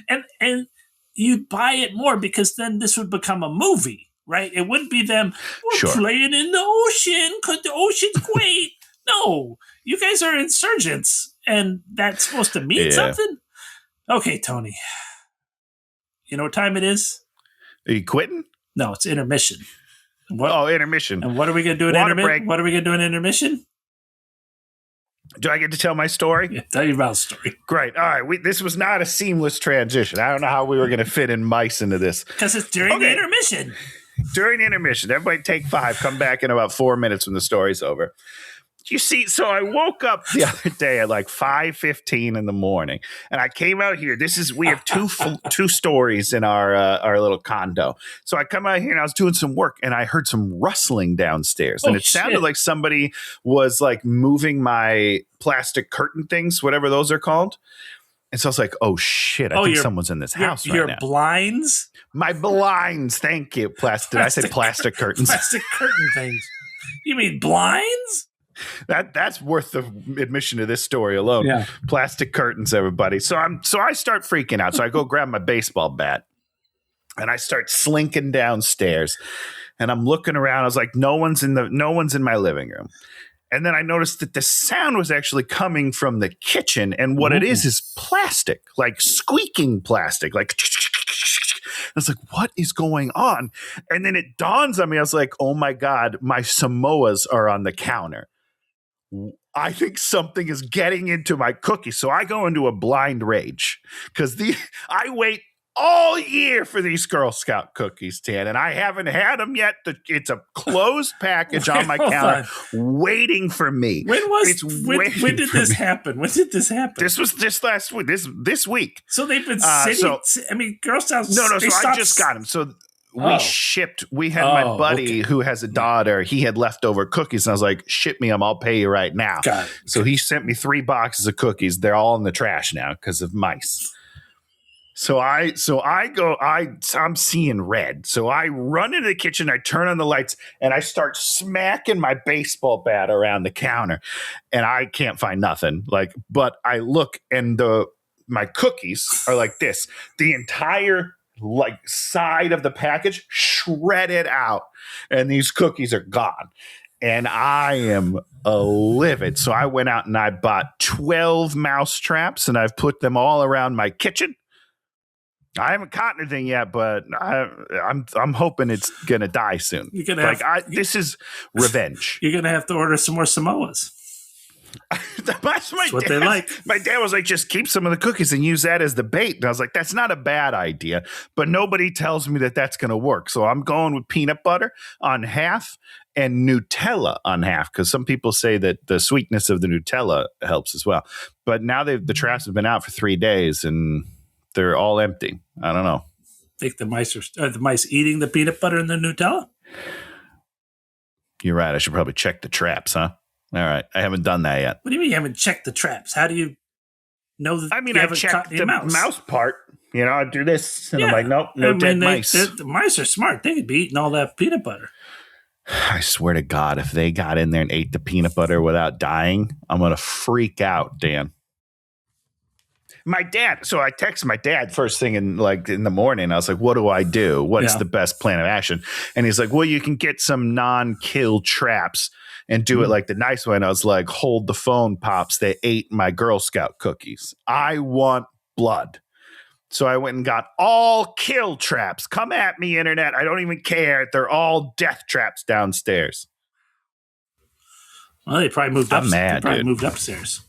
and you'd buy it more, because then this would become a movie, right? It wouldn't be them playing in the ocean because the ocean's great. No, you guys are insurgents, and that's supposed to mean something. Okay, Tony. You know what time it is? Are you quitting? No, it's intermission. Intermission. And what are we going to do in intermission? What are we going to do in intermission? Do I get to tell my story? Yeah, tell you about the story. Great. All right. This was not a seamless transition. I don't know how we were going to fit in mice into this. Because it's during the intermission. During the intermission. Everybody take 5. Come back in about 4 minutes when the story's over. You see, so I woke up the other day at like 5:15 in the morning, and I came out here. We have two stories in our little condo. So I come out here and I was doing some work, and I heard some rustling downstairs, and it sounded like somebody was like moving my plastic curtain things, whatever those are called. And so I was like, "Oh shit! I think someone's in this house right now." Your blinds, my blinds. Thank you. Did I say plastic curtains? Plastic curtain things. You mean blinds? That's worth the admission to this story alone. Yeah. Plastic curtains, everybody. So I start freaking out. So I go grab my baseball bat, and I start slinking downstairs, and I'm looking around. I was like, no one's in my living room. And then I noticed that the sound was actually coming from the kitchen, and what it is plastic, like squeaking plastic, like. I was like, what is going on? And then it dawns on me. I was like, oh my God, my Samoas are on the counter. I think something is getting into my cookie. So I go into a blind rage because I wait all year for these Girl Scout cookies, Dan, and I haven't had them yet. It's a closed package on my counter waiting for me. When did this happen? When did this happen? This was last week. This week. So they've been sitting. Girl Scouts. No. So I just got them. So we shipped. We had my buddy who has a daughter. He had leftover cookies, and I was like, "Ship me them. I'll pay you right now." Got it. So he sent me 3 boxes of cookies. They're all in the trash now because of mice. So I'm seeing red. So I run into the kitchen, I turn on the lights, and I start smacking my baseball bat around the counter, and I can't find nothing. But I look, and my cookies are like this. The entire side of the package shredded out, and these cookies are gone. And I am livid. So I went out and I bought 12 mouse traps, and I've put them all around my kitchen. I haven't caught anything yet, but I'm hoping it's gonna die soon. You're gonna this is revenge. You're gonna have to order some more Samoas. That's what they like. My dad was like, just keep some of the cookies and use that as the bait. And I was like, that's not a bad idea, but nobody tells me that that's gonna work. So I'm going with peanut butter on half and Nutella on half, because some people say that the sweetness of the Nutella helps as well. But now the traps have been out for 3 days and they're all empty. I don't know. Think the mice are the mice eating the peanut butter and the Nutella? You're right. I should probably check the traps, huh? All right. I haven't done that yet. What do you mean you haven't checked the traps? How do you know that? I checked the mouse part. I do this, and I'm like, nope, no dead mice. The mice are smart. They could be eating all that peanut butter. I swear to God, if they got in there and ate the peanut butter without dying, I'm going to freak out, Dan. My dad. So I texted my dad first thing in the morning. I was like, what do I do? What's the best plan of action? And he's like, well, you can get some non-kill traps and do it like the nice way. And I was like, hold the phone, Pops. They ate my Girl Scout cookies. I want blood. So I went and got all kill traps. Come at me, internet. I don't even care. They're all death traps downstairs. Well, they probably moved up. I'm mad, they probably dude. moved upstairs.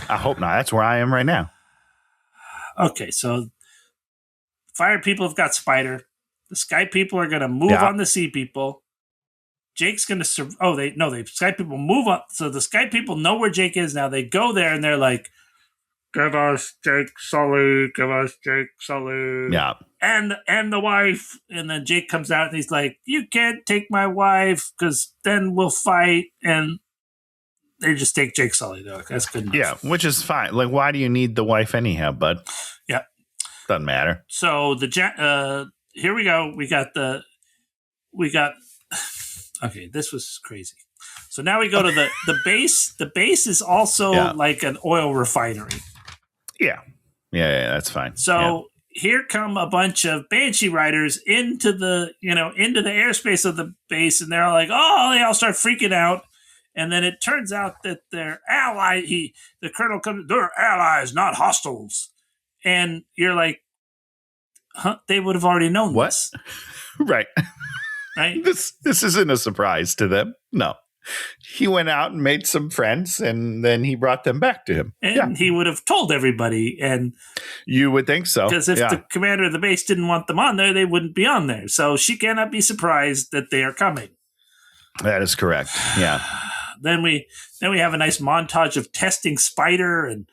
I hope not. That's where I am right now. Okay, so fire people have got Spider. The Sky people are going to move on the Sea people. Jake's going to the Sky people move on. So the Sky people know where Jake is now. They go there and they're like, give us Jake Sully, give us Jake Sully. Yeah. And the wife. And then Jake comes out and he's like, you can't take my wife because then we'll fight. And they just take Jake Sully. They're like, that's good enough. Yeah, which is fine. Like, why do you need the wife anyhow, bud? Yeah. Doesn't matter. So here we go. Okay, this was crazy. So now we go to the base. The base is also like an oil refinery. Yeah, that's fine. So here come a bunch of Banshee riders into the airspace of the base, and they're all like, oh, they all start freaking out. And then it turns out that they're the colonel comes, they're allies, not hostiles. And you're like, huh? They would have already known this. Right. Right? This isn't a surprise to them. No. He went out and made some friends, and then he brought them back to him. And he would have told everybody. And you would think so. Because if the commander of the base didn't want them on there, they wouldn't be on there. So she cannot be surprised that they are coming. That is correct. Yeah. Then we have a nice montage of testing Spider and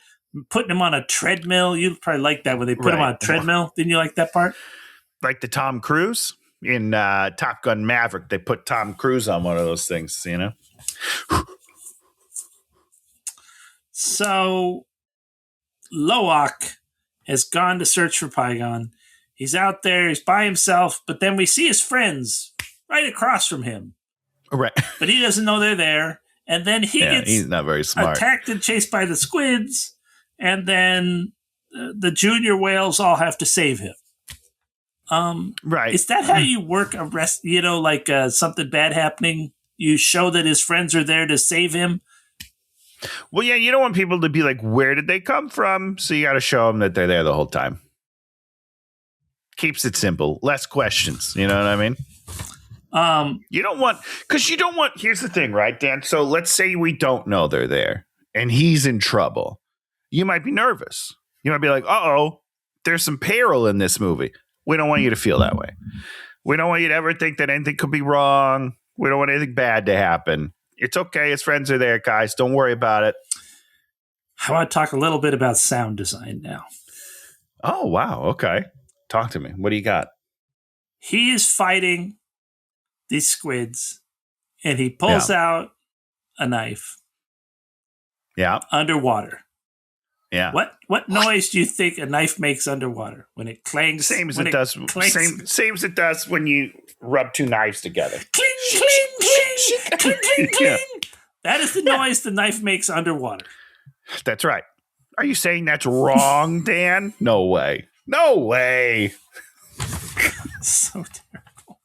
putting him on a treadmill. You probably like that when they put him on a treadmill. Didn't you like that part? Like the Tom Cruise in Top Gun Maverick. They put Tom Cruise on one of those things, So Loak has gone to search for Pygon. He's out there. He's by himself. But then we see his friends right across from him. Right. But he doesn't know they're there. And then he's not very smart. Attacked and chased by the squids. And then the junior whales all have to save him. Right. Is that how you work arrest? Something bad happening, you show that his friends are there to save him. Well, yeah, you don't want people to be like, where did they come from? So you got to show them that they're there the whole time. Keeps it simple. Less questions. You know what I mean? You don't want, here's the thing, right, Dan? So let's say we don't know they're there and he's in trouble. You might be nervous. You might be like, uh-oh, there's some peril in this movie. We don't want you to feel that way. We don't want you to ever think that anything could be wrong. We don't want anything bad to happen. It's okay. His friends are there, guys. Don't worry about it. I want to talk a little bit about sound design now. Oh, wow. Okay. Talk to me. What do you got? He is fighting these squids, and he pulls out a knife. Yeah. Underwater. Yeah. What noise do you think a knife makes underwater when it clangs? Same as it does. Same as it does when you rub two knives together. Cling, cling, cling, cling, cling, cling. That is the noise the knife makes underwater. That's right. Are you saying that's wrong, Dan? No way. No way. So terrible.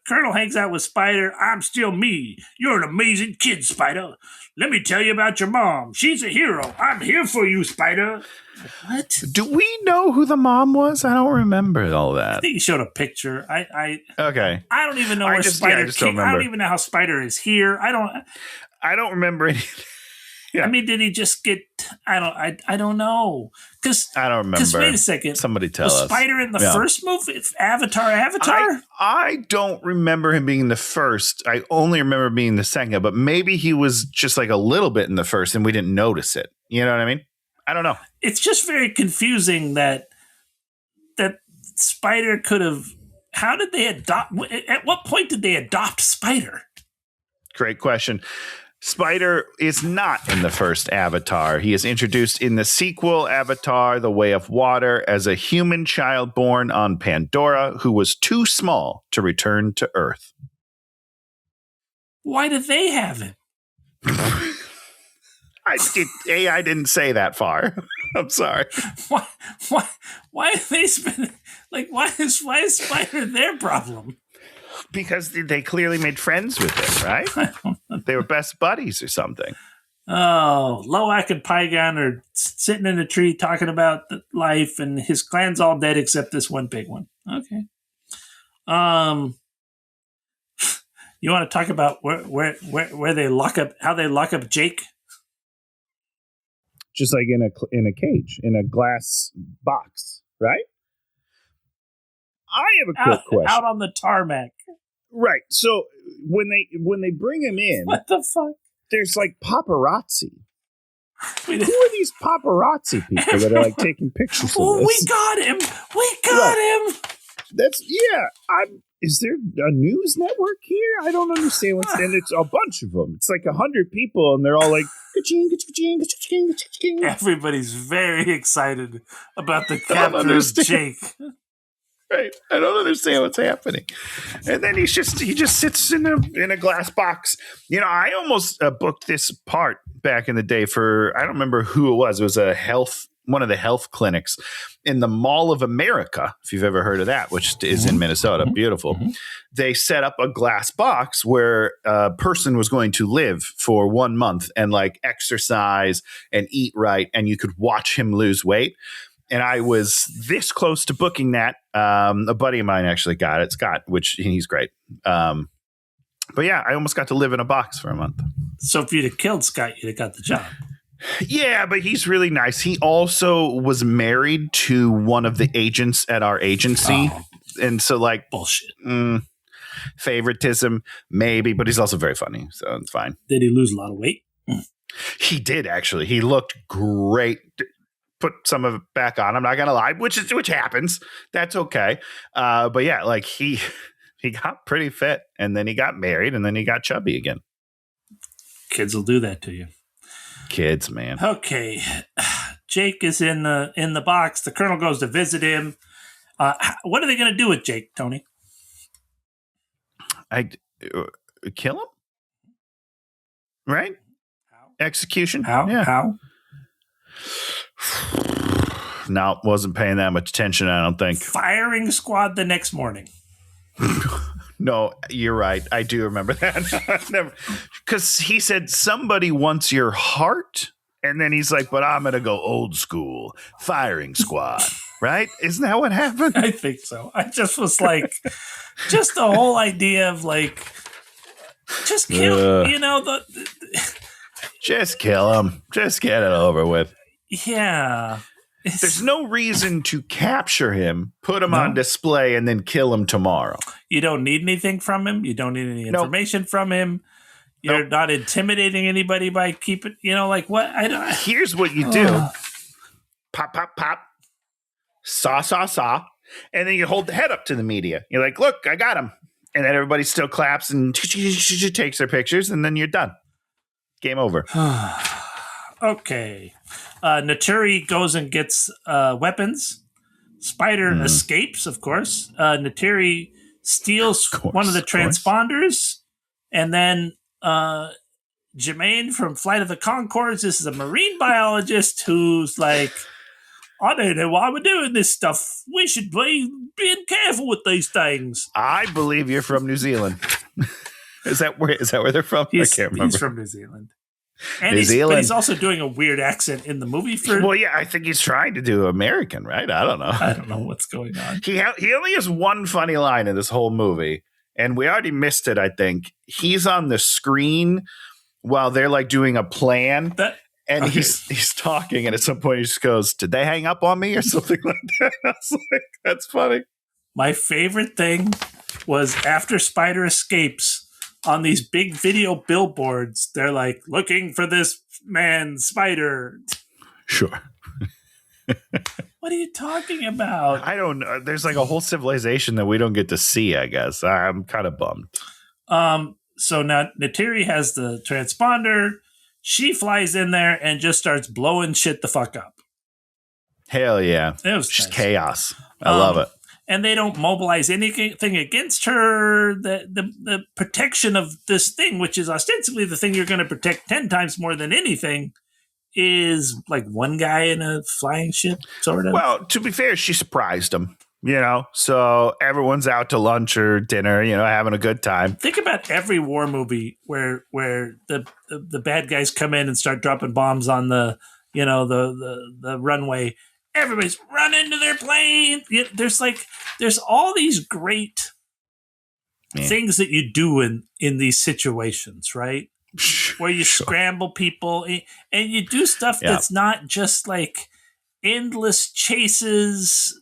Colonel hangs out with Spider. I'm still me. You're an amazing kid, Spider. Let me tell you about your mom. She's a hero. I'm here for you, Spider. What? Do we know who the mom was? I don't remember all that. I think he showed a picture. Okay. I don't even know where Spider came. I don't even know how Spider is here. I don't remember anything. Yeah. I mean, did he just get? I don't know. Because I don't remember. Because wait a second. Somebody tell us. Was Spider in the first movie? Avatar? I don't remember him being the first. I only remember being the second. But maybe he was just like a little bit in the first, and we didn't notice it. You know what I mean? I don't know. It's just very confusing that Spider could have. How did they adopt? At what point did they adopt Spider? Great question. Spider is not in the first Avatar. He is introduced in the sequel, Avatar, The Way of Water, as a human child born on Pandora who was too small to return to Earth. Why do they have him? I didn't say that far. I'm sorry. Why are they spending, why is Spider their problem? Because they clearly made friends with him, right? They were best buddies or something. Oh, Loak and Pygon are sitting in a tree talking about life, and his clan's all dead except this one big one. Okay. You want to talk about where they lock up, how they lock up Jake? Just like in a cage, in a glass box, right? I have a quick question. Out on the tarmac. Right. So when they bring him in, what the fuck? There's like paparazzi. Who are these paparazzi people that are like taking pictures of this? We got him. We got him. Is there a news network here? I don't understand what's and it's a bunch of them. It's like 100 people, and they're all like, ka-ching, ka-ching, ka-ching, ka-ching. Everybody's very excited about the capture of Jake. Right. I don't understand what's happening. And then he just sits in a glass box. You know, I almost booked this part back in the day for, I don't remember who it was. It was one of the health clinics in the Mall of America, if you've ever heard of that, which is in Minnesota. Beautiful. Mm-hmm. They set up a glass box where a person was going to live for 1 month and like exercise and eat right. And you could watch him lose weight. And I was this close to booking that. A buddy of mine actually got it, Scott, which he's great. But yeah, I almost got to live in a box for a month. So if you'd have killed Scott, you'd have got the job. Yeah, but he's really nice. He also was married to one of the agents at our agency. Oh, and so like bullshit. Favoritism, maybe, but he's also very funny. So it's fine. Did he lose a lot of weight? He did, actually. He looked great. Put some of it back on. I'm not gonna lie, which happens. That's okay. But yeah, like he got pretty fit, and then he got married, and then he got chubby again. Kids will do that to you. Kids, man. Okay, Jake is in the box. The colonel goes to visit him. What are they gonna do with Jake, Tony? Kill him, right? How? Execution. How? Yeah. How? No, wasn't paying that much attention, I don't think. Firing squad the next morning. No, you're right. I do remember that. Never, because he said somebody wants your heart, and then he's like, but I'm going to go old school. Firing squad, right? Isn't that what happened? I think so. I just was like, just the whole idea of like, just kill, just kill him. Just get it over with. Yeah. There's no reason to capture him, put him on display, and then kill him tomorrow. You don't need anything from him. You don't need any information from him. You're not intimidating anybody by keeping, like what? I don't. Here's what you do. Pop, pop, pop. Saw, saw, saw. And then you hold the head up to the media. You're like, look, I got him. And then everybody still claps and takes their pictures, and then you're done. Game over. Okay. Naturi goes and gets weapons. Spider escapes, of course. Naturi steals one of the transponders. And then Jermaine from Flight of the Conchords, this is a marine biologist who's like, I don't know why we're doing this stuff. We should be being careful with these things. I believe you're from New Zealand. Is that where they're from? I can't remember. He's from New Zealand. And he's also doing a weird accent in the movie. Well, yeah, I think he's trying to do American, right? I don't know. I don't know what's going on. He only has one funny line in this whole movie, and we already missed it, I think. He's on the screen while they're like doing a plan. He's talking, and at some point he just goes, "Did they hang up on me?" or something like that. I was like, that's funny. My favorite thing was after Spider escapes, on these big video billboards, they're like, looking for this man, Spider. Sure. What are you talking about? I don't know. There's like a whole civilization that we don't get to see, I guess. I'm kind of bummed. So now Naturi has the transponder. She flies in there and just starts blowing shit the fuck up. Hell yeah. It was just chaos. I love it. And they don't mobilize anything against her. The protection of this thing, which is ostensibly the thing you're going to protect 10 times more than anything, is like one guy in a flying ship, sort of. Well, to be fair, she surprised him, so everyone's out to lunch or dinner, having a good time. Think about every war movie where the bad guys come in and start dropping bombs on the runway. Everybody's running to their plane. There's all these great things that you do in these situations, right? Where you scramble people and you do stuff that's not just like endless chases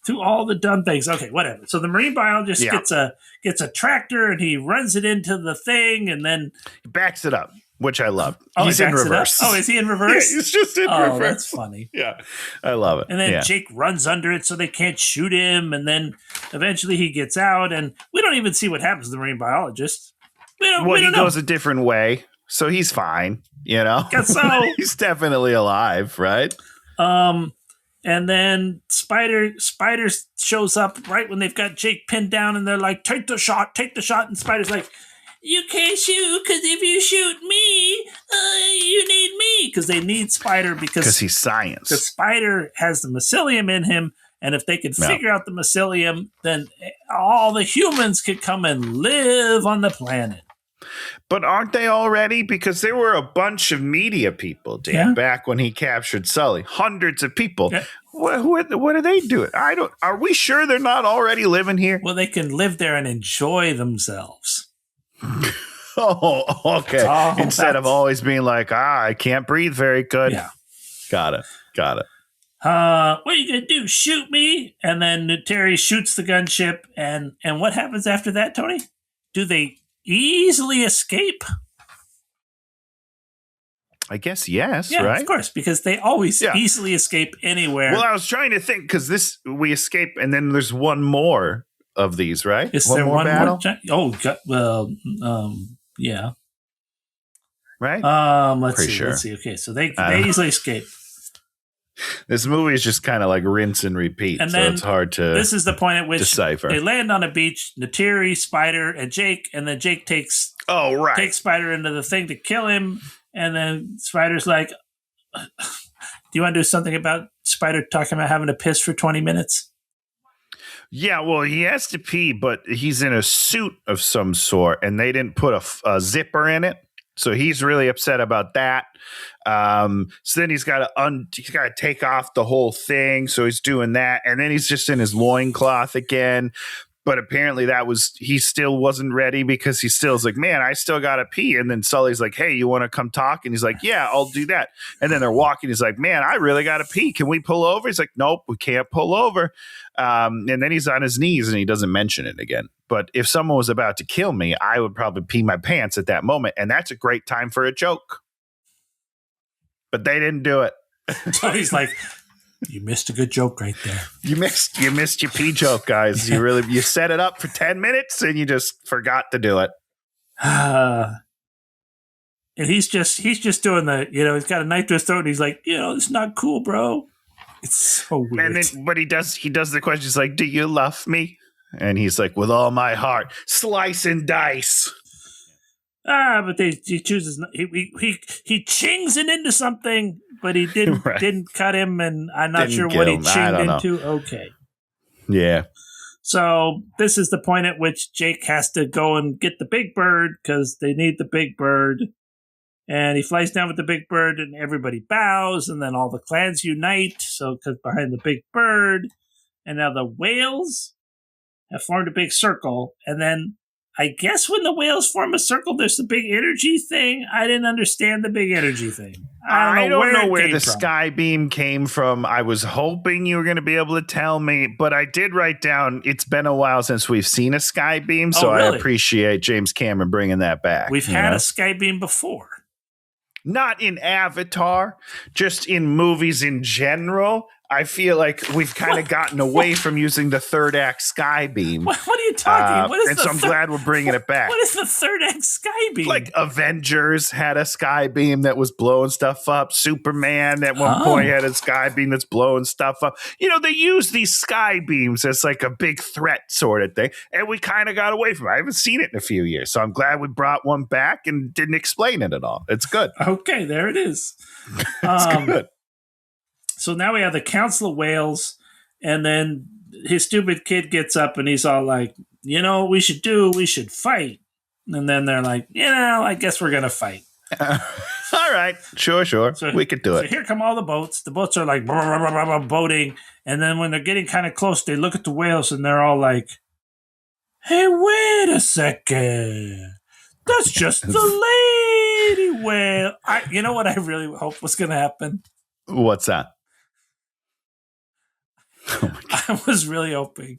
through all the dumb things. Okay, whatever. So the marine biologist gets a tractor and he runs it into the thing and then he backs it up. Which I love. He's in reverse. Oh, is he in reverse? Yeah, he's just in reverse. Oh, that's funny. Yeah, I love it. And then Jake runs under it so they can't shoot him. And then eventually he gets out. And we don't even see what happens to the marine biologist. We don't goes a different way. So he's fine, Guess so. He's definitely alive, right? And then Spider shows up right when they've got Jake pinned down. And they're like, take the shot. And Spider's like, you can't shoot because if you shoot me, you need me. Because they need Spider because he's science. The Spider has the mycelium in him, and if they could figure out the mycelium, then all the humans could come and live on the planet. But aren't they already? Because there were a bunch of media people, Dan, back when he captured Sully. Hundreds of people. Yeah. What are they doing? Are we sure they're not already living here? Well, they can live there and enjoy themselves. Oh, okay. Instead of always being like, I can't breathe very good. Yeah. Got it. What are you going to do? Shoot me? And then Terry shoots the gunship. And what happens after that, Tony? Do they easily escape? I guess yes, right? Yeah, of course, because they always easily escape anywhere. Well, I was trying to think because we escape and then there's one more of these, right? Is there one more? Yeah. Right? Let's see. Okay, so they easily escape. This movie is just kind of like rinse and repeat, and so it's hard to This is the point at which decipher. They land on a beach, Naturi, Spider, and Jake, and then Jake takes Spider into the thing to kill him, and then Spider's like, do you want to do something about Spider talking about having to piss for 20 minutes? Yeah, well, he has to pee, but he's in a suit of some sort, and they didn't put a zipper in it, so he's really upset about that. So then he's got to take off the whole thing, so he's doing that, and then he's just in his loincloth again. But apparently he still wasn't ready because he still was like, man, I still got to pee. And then Sully's like, hey, you want to come talk? And he's like, yeah, I'll do that. And then they're walking. He's like, man, I really got to pee. Can we pull over? He's like, nope, we can't pull over. And then he's on his knees and he doesn't mention it again. But if someone was about to kill me, I would probably pee my pants at that moment. And that's a great time for a joke. But they didn't do it. So he's like, you missed a good joke right there. You missed your pee joke, guys. You set it up for 10 minutes and you just forgot to do it. And he's just doing he's got a knife to his throat and he's like, it's not cool, bro. It's so weird. And then, but he does the question. He's like, do you love me? And he's like, with all my heart, slice and dice. But he chooses he chings it into something, but he didn't cut him, and I'm not sure what he chinged into. Okay, yeah. So this is the point at which Jake has to go and get the big bird because they need the big bird, and he flies down with the big bird, and everybody bows, and then all the clans unite. So because behind the big bird, and now the whales have formed a big circle, and then. I guess when the whales form a circle, there's the big energy thing. I didn't understand the big energy thing. I don't know where the sky beam came from. I was hoping you were going to be able to tell me, but I did write down it's been a while since we've seen a sky beam, so really? I appreciate James Cameron bringing that back. We've had a sky beam before. Not in Avatar, just in movies in general. I feel like we've kind of gotten away from using the third act sky beam. What are you talking? I'm glad we're bringing it back. What is the third act sky beam? Like Avengers had a sky beam that was blowing stuff up. Superman at one point had a sky beam that's blowing stuff up. They use these sky beams as like a big threat sort of thing. And we kind of got away from it. I haven't seen it in a few years. So I'm glad we brought one back and didn't explain it at all. It's good. Okay, there it is. It's good. So now we have the Council of Whales, and then his stupid kid gets up and he's all like, what we should do? We should fight. And then they're like, I guess we're going to fight. All right. Sure. So, we could do it. So here come all the boats. The boats are like boating. And then when they're getting kind of close, they look at the whales and they're all like, hey, wait a second. That's just the lady whale. You know what I really hope was going to happen? What's that? Oh I was really hoping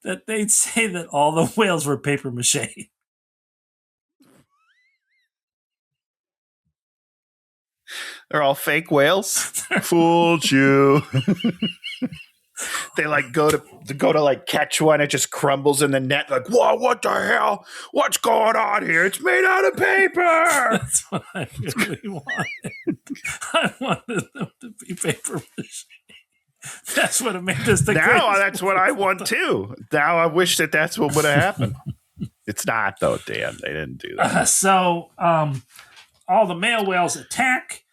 that they'd say that all the whales were paper mache. They're all fake whales. Fooled you. They like go to like catch one. It just crumbles in the net. Like, whoa, what the hell? What's going on here? It's made out of paper. That's what I really wanted. I wanted them to be paper mache. That's what it made this the now that's what I want too. Now I wish that's what would have happened. It's not though, Dan. They didn't do that. So all the male whales attack.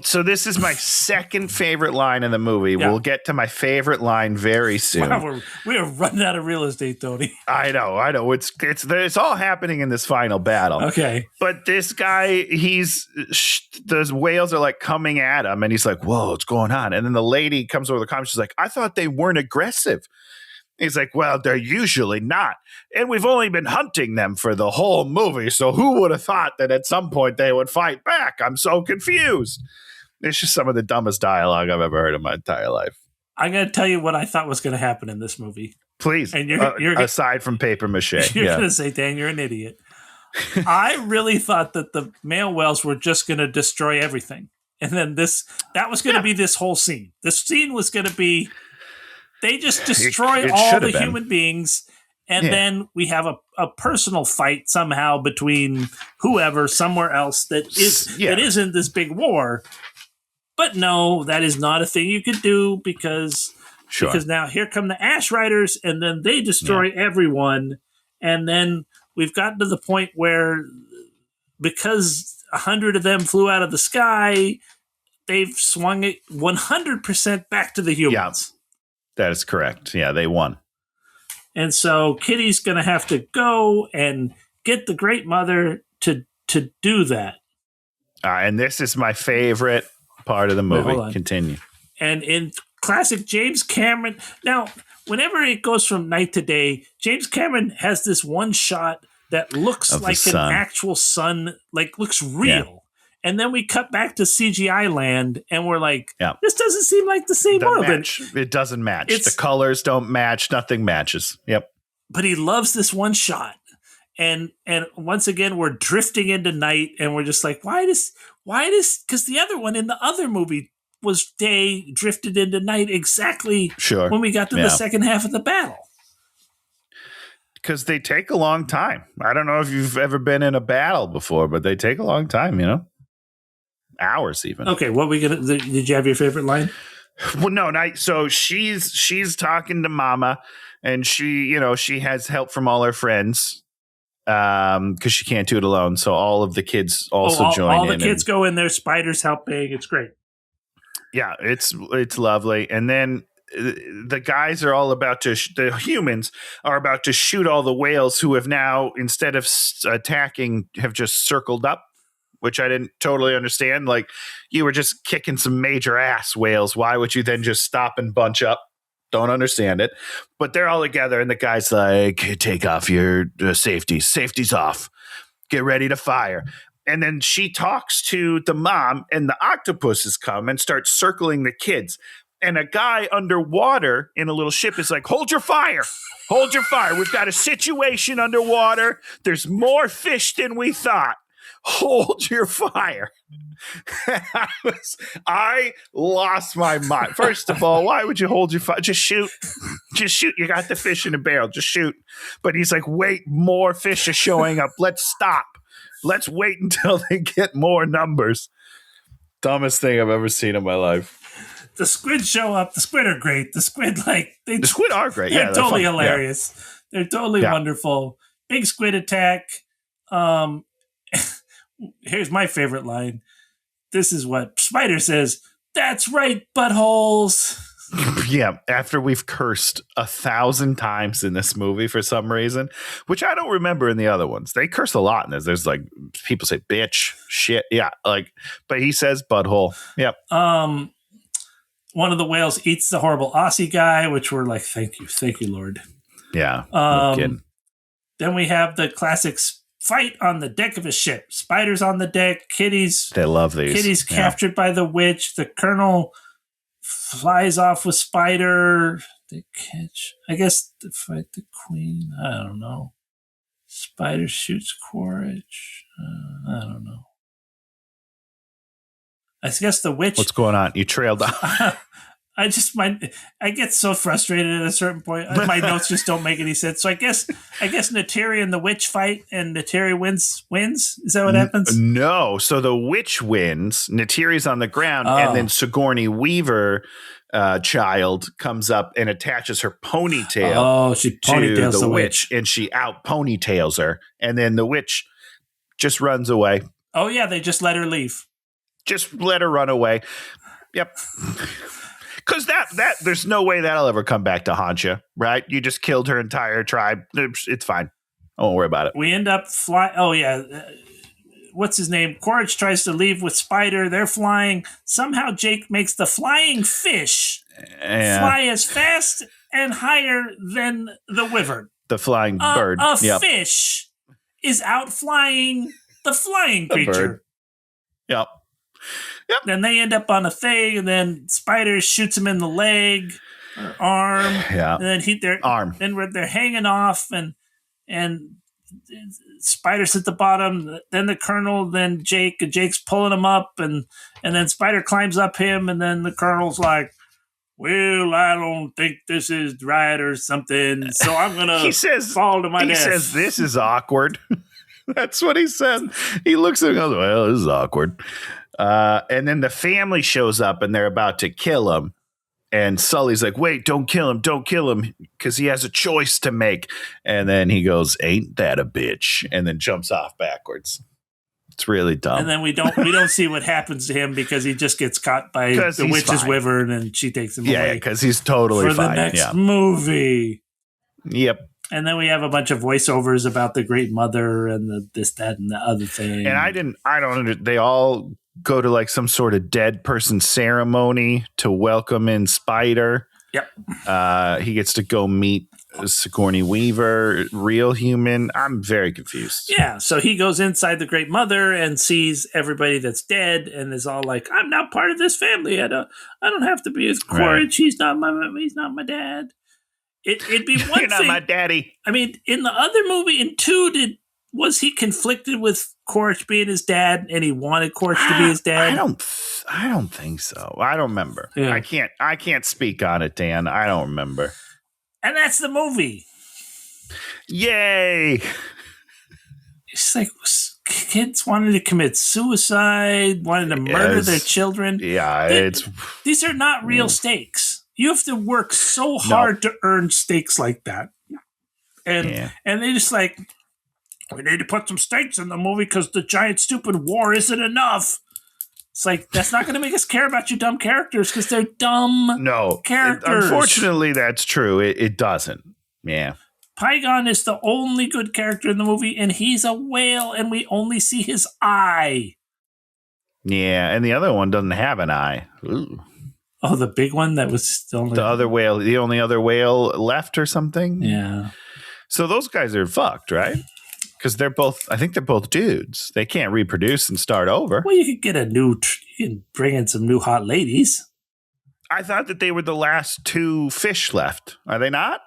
So this is my second favorite line in the movie. Yeah. We'll get to my favorite line very soon. Wow, we are running out of real estate, Tony. I know. It's all happening in this final battle. Okay. But this guy, the whales are like coming at him and he's like, whoa, what's going on? And then the lady comes over the comments. She's like, I thought they weren't aggressive. He's like, well, they're usually not. And we've only been hunting them for the whole movie. So who would have thought that at some point they would fight back? I'm so confused. It's just some of the dumbest dialogue I've ever heard in my entire life. I'm going to tell you what I thought was going to happen in this movie. Please. And you're aside from paper mache. You're going to say, Dan, you're an idiot. I really thought that the male whales were just going to destroy everything. And then that was going to be this whole scene. This scene was going to be... They just destroy all the human beings, and then we have a personal fight somehow between whoever somewhere else that isn't this big war. But no, that is not a thing you could do because now here come the Ash Riders, and then they destroy everyone, and then we've gotten to the point where because 100 of them flew out of the sky, they've swung it 100% back to the humans. Yeah. That is correct. Yeah, they won. And so Kitty's going to have to go and get the Great Mother to do that. And this is my favorite part of the movie. Continue. And in classic James Cameron. Now, whenever it goes from night to day, James Cameron has this one shot that looks like an actual sun, like looks real. Yeah. And then we cut back to CGI land, and we're like, this doesn't seem like the same world. It doesn't match. The colors don't match. Nothing matches. Yep. But he loves this one shot. And once again, we're drifting into night, and we're just like, why does, because the other one in the other movie was day, drifted into night exactly when we got to the second half of the battle. Because they take a long time. I don't know if you've ever been in a battle before, but they take a long time, hours even. Okay, what we gonna? Did you have your favorite line? Well, no. So she's talking to Mama, and she has help from all her friends, because she can't do it alone. So all of the kids also join in. All the kids go in there. Spider's helping. It's great. Yeah, it's lovely. And then the guys are all about to the humans are about to shoot all the whales, who have now, instead of attacking, have just circled up, which I didn't totally understand. Like, you were just kicking some major ass, whales. Why would you then just stop and bunch up? Don't understand it. But they're all together, and the guy's like, take off your safeties. Safety's off. Get ready to fire. And then she talks to the mom, and the octopuses come and start circling the kids. And a guy underwater in a little ship is like, hold your fire. Hold your fire. We've got a situation underwater. There's more fish than we thought. Hold your fire. I lost my mind. First of all, why would you hold your fire? Just shoot. Just shoot. You got the fish in a barrel. Just shoot. But he's like, wait, more fish are showing up. Let's stop. Let's wait until they get more numbers. Dumbest thing I've ever seen in my life. The squid show up. The squid are great. The squid are great. They're totally hilarious. Yeah. They're totally wonderful. Big squid attack. Here's my favorite line. This is what Spider says. That's right, buttholes. Yeah, after we've cursed 1,000 times in this movie for some reason, which I don't remember in the other ones. They curse a lot in this. There's like, people say bitch, shit. Yeah, like, but he says butthole. Yep. One of the whales eats the horrible Aussie guy, which we're like, thank you, Lord. Yeah. Then we have the classic fight on the deck of a ship. Spider's on the deck. Kitty's captured by the witch. The Colonel flies off with Spider. They catch, I guess, to fight the Queen. I don't know. Spider shoots Quaritch. I don't know. I guess the witch. What's going on? You trailed off. I get so frustrated at a certain point. My notes just don't make any sense. So I guess Neytiri and the witch fight, and Neytiri wins. Is that what happens? No. So the witch wins. Neytiri's on the ground, and then Sigourney Weaver, child, comes up and attaches her ponytail. Oh, she ponytails to the witch, and she out ponytails her, and then the witch just runs away. Oh yeah, they just let her leave. Just let her run away. Yep. Because that there's no way that'll ever come back to haunt you, right? You just killed her entire tribe. It's fine. I won't worry about it. We end up flying. Oh, yeah. What's his name? Quaritch tries to leave with Spider. They're flying. Somehow Jake makes the flying fish fly as fast and higher than the wyvern. The flying bird. A fish is outflying the flying creature. Bird. Yep. Then they end up on a thing, and then Spider shoots him in the leg or arm. Yeah. And then their arm. Then they're hanging off, and Spider's at the bottom. Then the Colonel. Then Jake. And Jake's pulling him up, and then Spider climbs up him, and then the Colonel's like, "Well, I don't think this is right or something, so I'm gonna fall to my death." He says, "This is awkward." That's what he said. He looks at him and goes, "Well, this is awkward." And then the family shows up, and they're about to kill him. And Sully's like, "Wait, don't kill him, because he has a choice to make." And then he goes, "Ain't that a bitch?" And then jumps off backwards. It's really dumb. And then we don't see what happens to him, because he just gets caught by the witch's wyvern, and she takes him away. Yeah, because he's totally for fine. The next movie. Yep. And then we have a bunch of voiceovers about the Great Mother and this, that, and the other thing. And they all go to like some sort of dead person ceremony to welcome in Spider. Yep. He gets to go meet Sigourney Weaver, real human. I'm very confused. Yeah, so he goes inside the Great Mother and sees everybody that's dead, and is all like, "I'm not part of this family. I don't have to be with Quaritch. He's not my dad." It'd be one You're not thing. my daddy. I mean, in the other movie, in 2, was he conflicted with Quaritch being his dad, and he wanted Quaritch to be his dad? I don't think so. I don't remember. Yeah. I can't speak on it, Dan. I don't remember. And that's the movie. Yay! It's like kids wanted to commit suicide, wanted to murder their children. Yeah, these are not real stakes. You have to work so hard to earn stakes like that. And they just like, we need to put some stakes in the movie because the giant stupid war isn't enough. It's like, that's not going to make us care about you dumb characters because they're dumb characters. Unfortunately, that's true. It doesn't. Yeah. Pygon is the only good character in the movie, and he's a whale, and we only see his eye. Yeah, and the other one doesn't have an eye. Ooh. Oh, the big one that was still the other whale, the only other whale left or something? Yeah. So those guys are fucked, right? Because I think they're both dudes. They can't reproduce and start over. Well, you could get you can bring in some new hot ladies. I thought that they were the last 2 fish left. Are they not?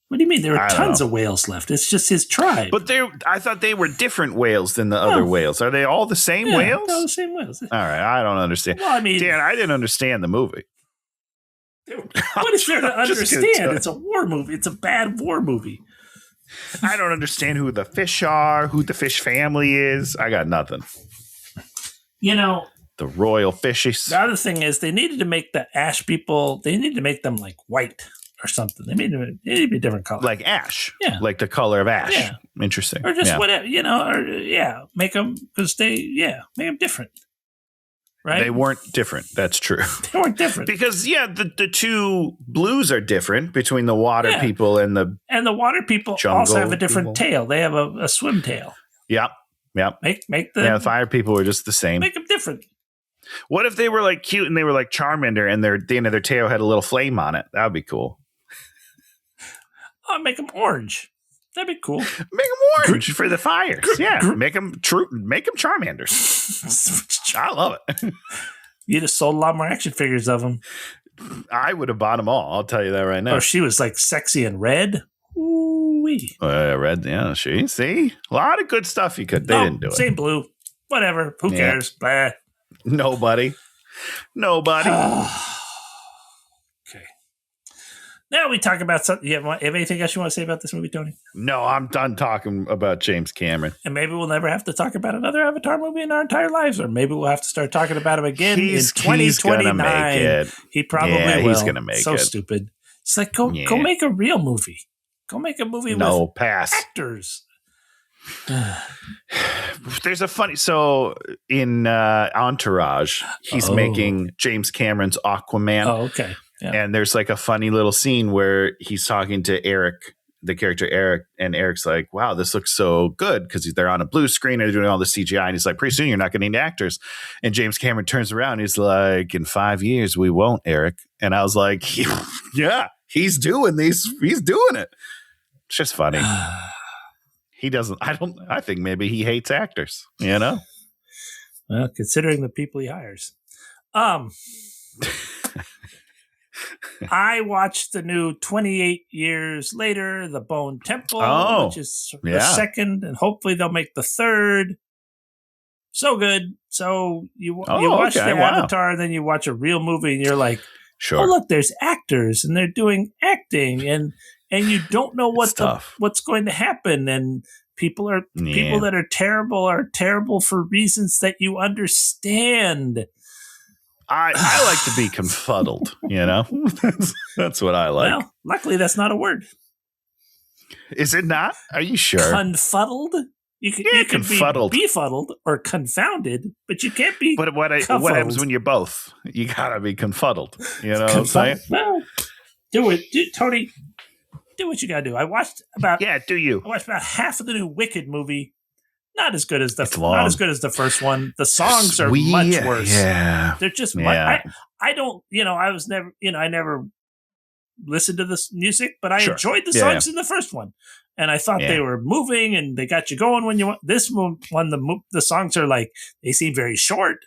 What do you mean? There are tons of whales left. It's just his tribe. But I thought they were different whales than the other whales. Are they all the same whales? They're all the same whales. All right, I don't understand. Well, I mean, Dan, I didn't understand the movie. What is there to understand? It's a war movie. It's a bad war movie. I don't understand who the fish are, who the fish family is. I got nothing. You know, the royal fishes. The other thing is they needed to make the ash people, they needed to make them like white or something. They need to be a different color. Like ash. Yeah. Like the color of ash. Yeah. Interesting. Or just whatever, make them, because make them different. Right? They weren't different. That's true. They weren't different. Because, the 2 blues are different between the water people and the water people also have a different tail. They have a swim tail. Yep. Make the fire people were just the same. Make them different. What if they were like cute and they were like Charmander and the end of their tail had a little flame on it? That would be cool. I'll make them orange. That'd be cool. Make them orange for the fires. Make them Charmanders. I love it. You'd have sold a lot more action figures of them. I would have bought them all. I'll tell you that right now. Oh, she was like sexy and red. Ooh-wee. Red, yeah. See? A lot of good stuff you could. They didn't do it. Same blue. Whatever. Who cares? Blah. Nobody. Okay. Now we talk about something. You have anything else you want to say about this movie, Tony? No, I'm done talking about James Cameron. And maybe we'll never have to talk about another Avatar movie in our entire lives, or maybe we'll have to start talking about him again in 2029. He's gonna make it. He probably will. He's gonna make it. So stupid. It's like go make a real movie. Go make a movie with actors. There's a funny in Entourage, he's making James Cameron's Aquaman. Oh, okay. Yeah. And there's like a funny little scene where he's talking to Eric, the character Eric, and Eric's like, wow, this looks so good because they're on a blue screen and they're doing all the CGI. And he's like, pretty soon you're not going to need actors. And James Cameron turns around and he's like, in 5 years, we won't, Eric. And I was like, yeah, he's doing these. He's doing it. It's just funny. He doesn't, I think maybe he hates actors, Well, considering the people he hires. I watched the new 28 Years Later, The Bone Temple, which is the second, and hopefully they'll make the third. So good. So you watch the Avatar, and then you watch a real movie, and you're like, sure. Oh, look, there's actors, and they're doing acting, and you don't know what's going to happen, and people that are terrible for reasons that you understand. I like to be confuddled, That's what I like. Well, luckily that's not a word. Is it not? Are you sure? Confuddled? You can confuddled. Be befuddled or confounded, but you can't be. But what happens when you're both? You gotta be confuddled. You know what I'm saying? Well, do it, Tony. Do what you gotta do. I watched about. Yeah, do you? I watched about half of the new Wicked movie. not as good as the first one. The songs are much worse. Yeah. They're just I don't, I was never, I never listened to this music, but I enjoyed the songs in the first one. And I thought they were moving and they got you going when you want. This one, the songs are like, they seem very short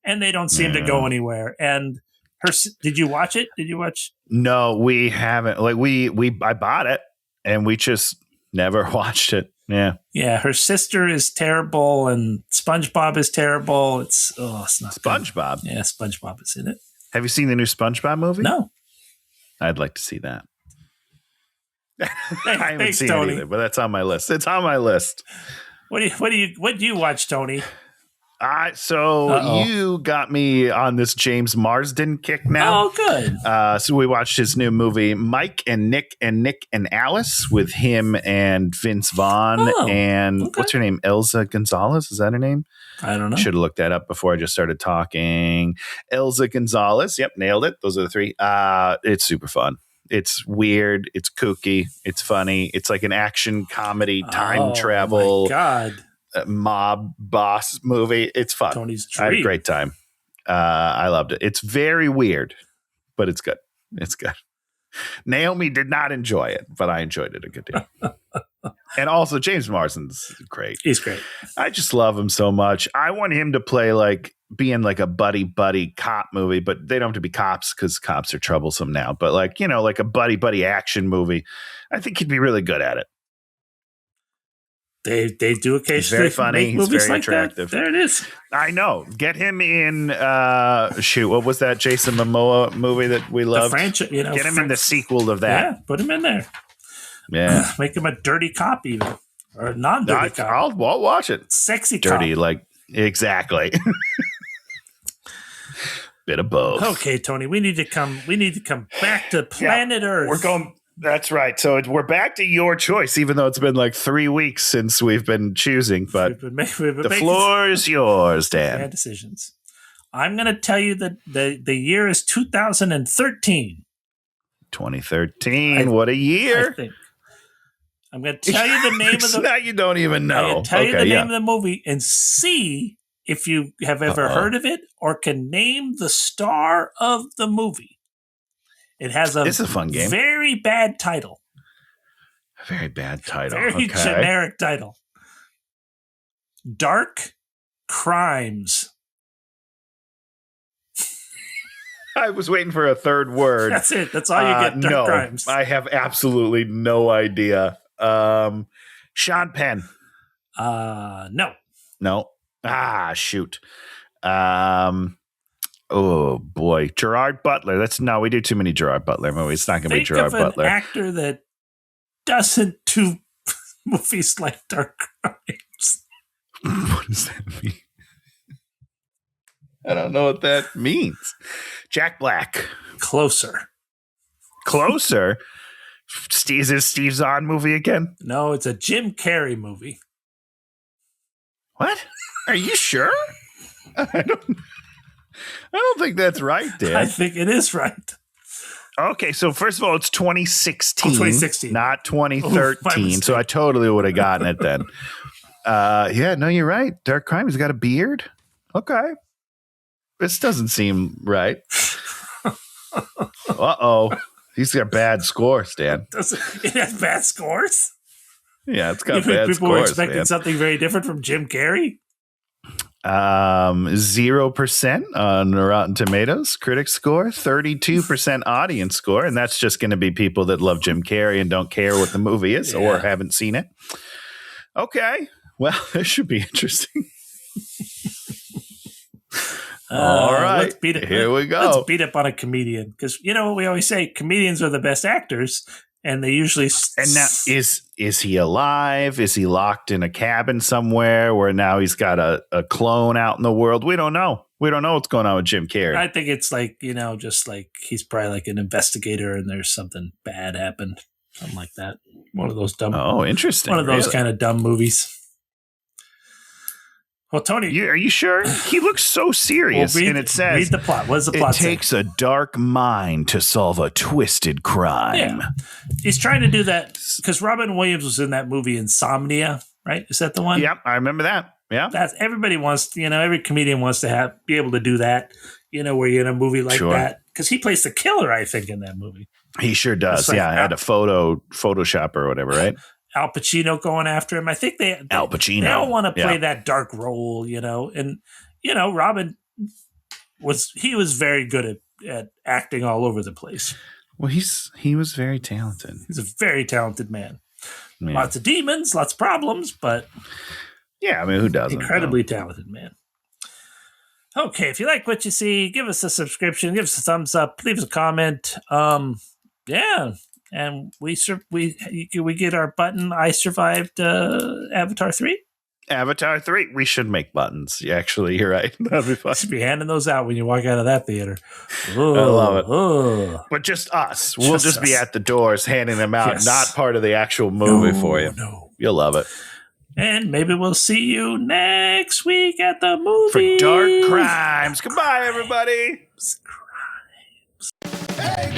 and they don't seem to go anywhere. And did you watch it? Did you watch? No, we haven't. Like I bought it and we just never watched it. Yeah. Yeah. Her sister is terrible and SpongeBob is terrible. It's not SpongeBob. Good. Yeah. SpongeBob is in it. Have you seen the new SpongeBob movie? No. I'd like to see that. I haven't Thanks, seen Tony. it either, but that's on my list. It's on my list. What do you watch, Tony? You got me on this James Marsden kick now. Oh, good. So we watched his new movie, Mike and Nick and Alice, with him and Vince Vaughn and what's her name? Elsa Gonzalez. Is that her name? I don't know. Should have looked that up before I just started talking. Elsa Gonzalez. Yep, nailed it. Those are the three. It's super fun. It's weird. It's kooky. It's funny. It's like an action comedy, time travel. My God. Mob boss movie. It's fun. Tony's dream. I had a great time. I loved it. It's very weird, but it's good. It's good. Naomi did not enjoy it, but I enjoyed it a good deal. And also James Marsden's great. He's great. I just love him so much. I want him to play be in like a buddy cop movie, but they don't have to be cops because cops are troublesome now. But like a buddy action movie. I think he'd be really good at it. They do occasionally. He's very funny. He's very attractive. There it is. I know. Get him in. What was that Jason Momoa movie that we loved? The franchise. Get him in the sequel of that. Yeah, put him in there. Yeah, make him a dirty cop even, or a non-dirty cop. I'll watch it. Sexy dirty, cop. Exactly. Bit of both. Okay, Tony, we need to come back to planet Earth. We're going. That's right. So we're back to your choice, even though it's been like 3 weeks since we've been choosing. But the floor is yours, Dan. Bad decisions. I'm going to tell you that the year is 2013. 2013. What a year! I think. I'm going to tell you the name of the. Now you don't even know. I'm going to tell you the name of the movie and see if you have ever heard of it or can name the star of the movie. It has a fun game. Very bad title. A very bad title. Very generic title. Dark Crimes. I was waiting for a third word. That's it. That's all you get. Dark Crimes. I have absolutely no idea. Sean Penn. No. No. Shoot. Oh boy, Gerard Butler. We do too many Gerard Butler movies. It's not going to be Gerard Butler. An actor that doesn't do movies like Dark Crimes. What does that mean? I don't know what that means. Jack Black. Closer. Is this Steve Zahn movie again? No, it's a Jim Carrey movie. What? Are you sure? I don't think that's right, Dan. I think it is right. Okay, so first of all, it's 2016. 2016. Not 2013. So I totally would have gotten it then. No, you're right. Dark Crime. He's got a beard. Okay. This doesn't seem right. Uh-oh. He's got bad scores, Dan. It has bad scores? Yeah, it's got bad scores. People were expecting something very different from Jim Carrey? 0% on Rotten Tomatoes critic score, 32% audience score, and that's just going to be people that love Jim Carrey and don't care what the movie is or haven't seen it. Okay, well, this should be interesting. All right, here we go. Let's beat up on a comedian because we always say comedians are the best actors. And they usually and now is he alive? Is he locked in a cabin somewhere where now he's got a clone out in the world? We don't know. We don't know what's going on with Jim Carrey. I think it's like just like he's probably like an investigator, and there's something bad happened, something like that. One of those dumb. Oh, interesting. One of those kind of dumb movies. Well, Tony, are you sure? He looks so serious, and it says, read the plot. What does the plot say? It takes a dark mind to solve a twisted crime. Yeah. He's trying to do that because Robin Williams was in that movie Insomnia right? Is that the one? Yep, I remember that. Yeah, that's everybody wants. Every comedian wants to be able to do that. Where you're in a movie like that because he plays the killer, I think, in that movie. He sure does. Like I had a Photoshop or whatever, right? Al Pacino going after him. I think Al Pacino. They all want to play that dark role, and Robin was very good at acting all over the place. Well, he was very talented. He's a very talented man. Yeah. Lots of demons, lots of problems, but yeah, I mean, who doesn't? Incredibly talented man. Okay, if you like what you see, give us a subscription, give us a thumbs up, leave us a comment. Yeah, and we get our button. I survived Avatar 3. Avatar 3. We should make buttons. Actually, you're right. That'd be fun. You should be handing those out when you walk out of that theater. Ooh, I love it. Ooh. But just us. We'll just be at the doors handing them out, not part of the actual movie for you. No. You'll love it. And maybe we'll see you next week at the movie. For Dark Crimes. Goodbye, everybody. Hey,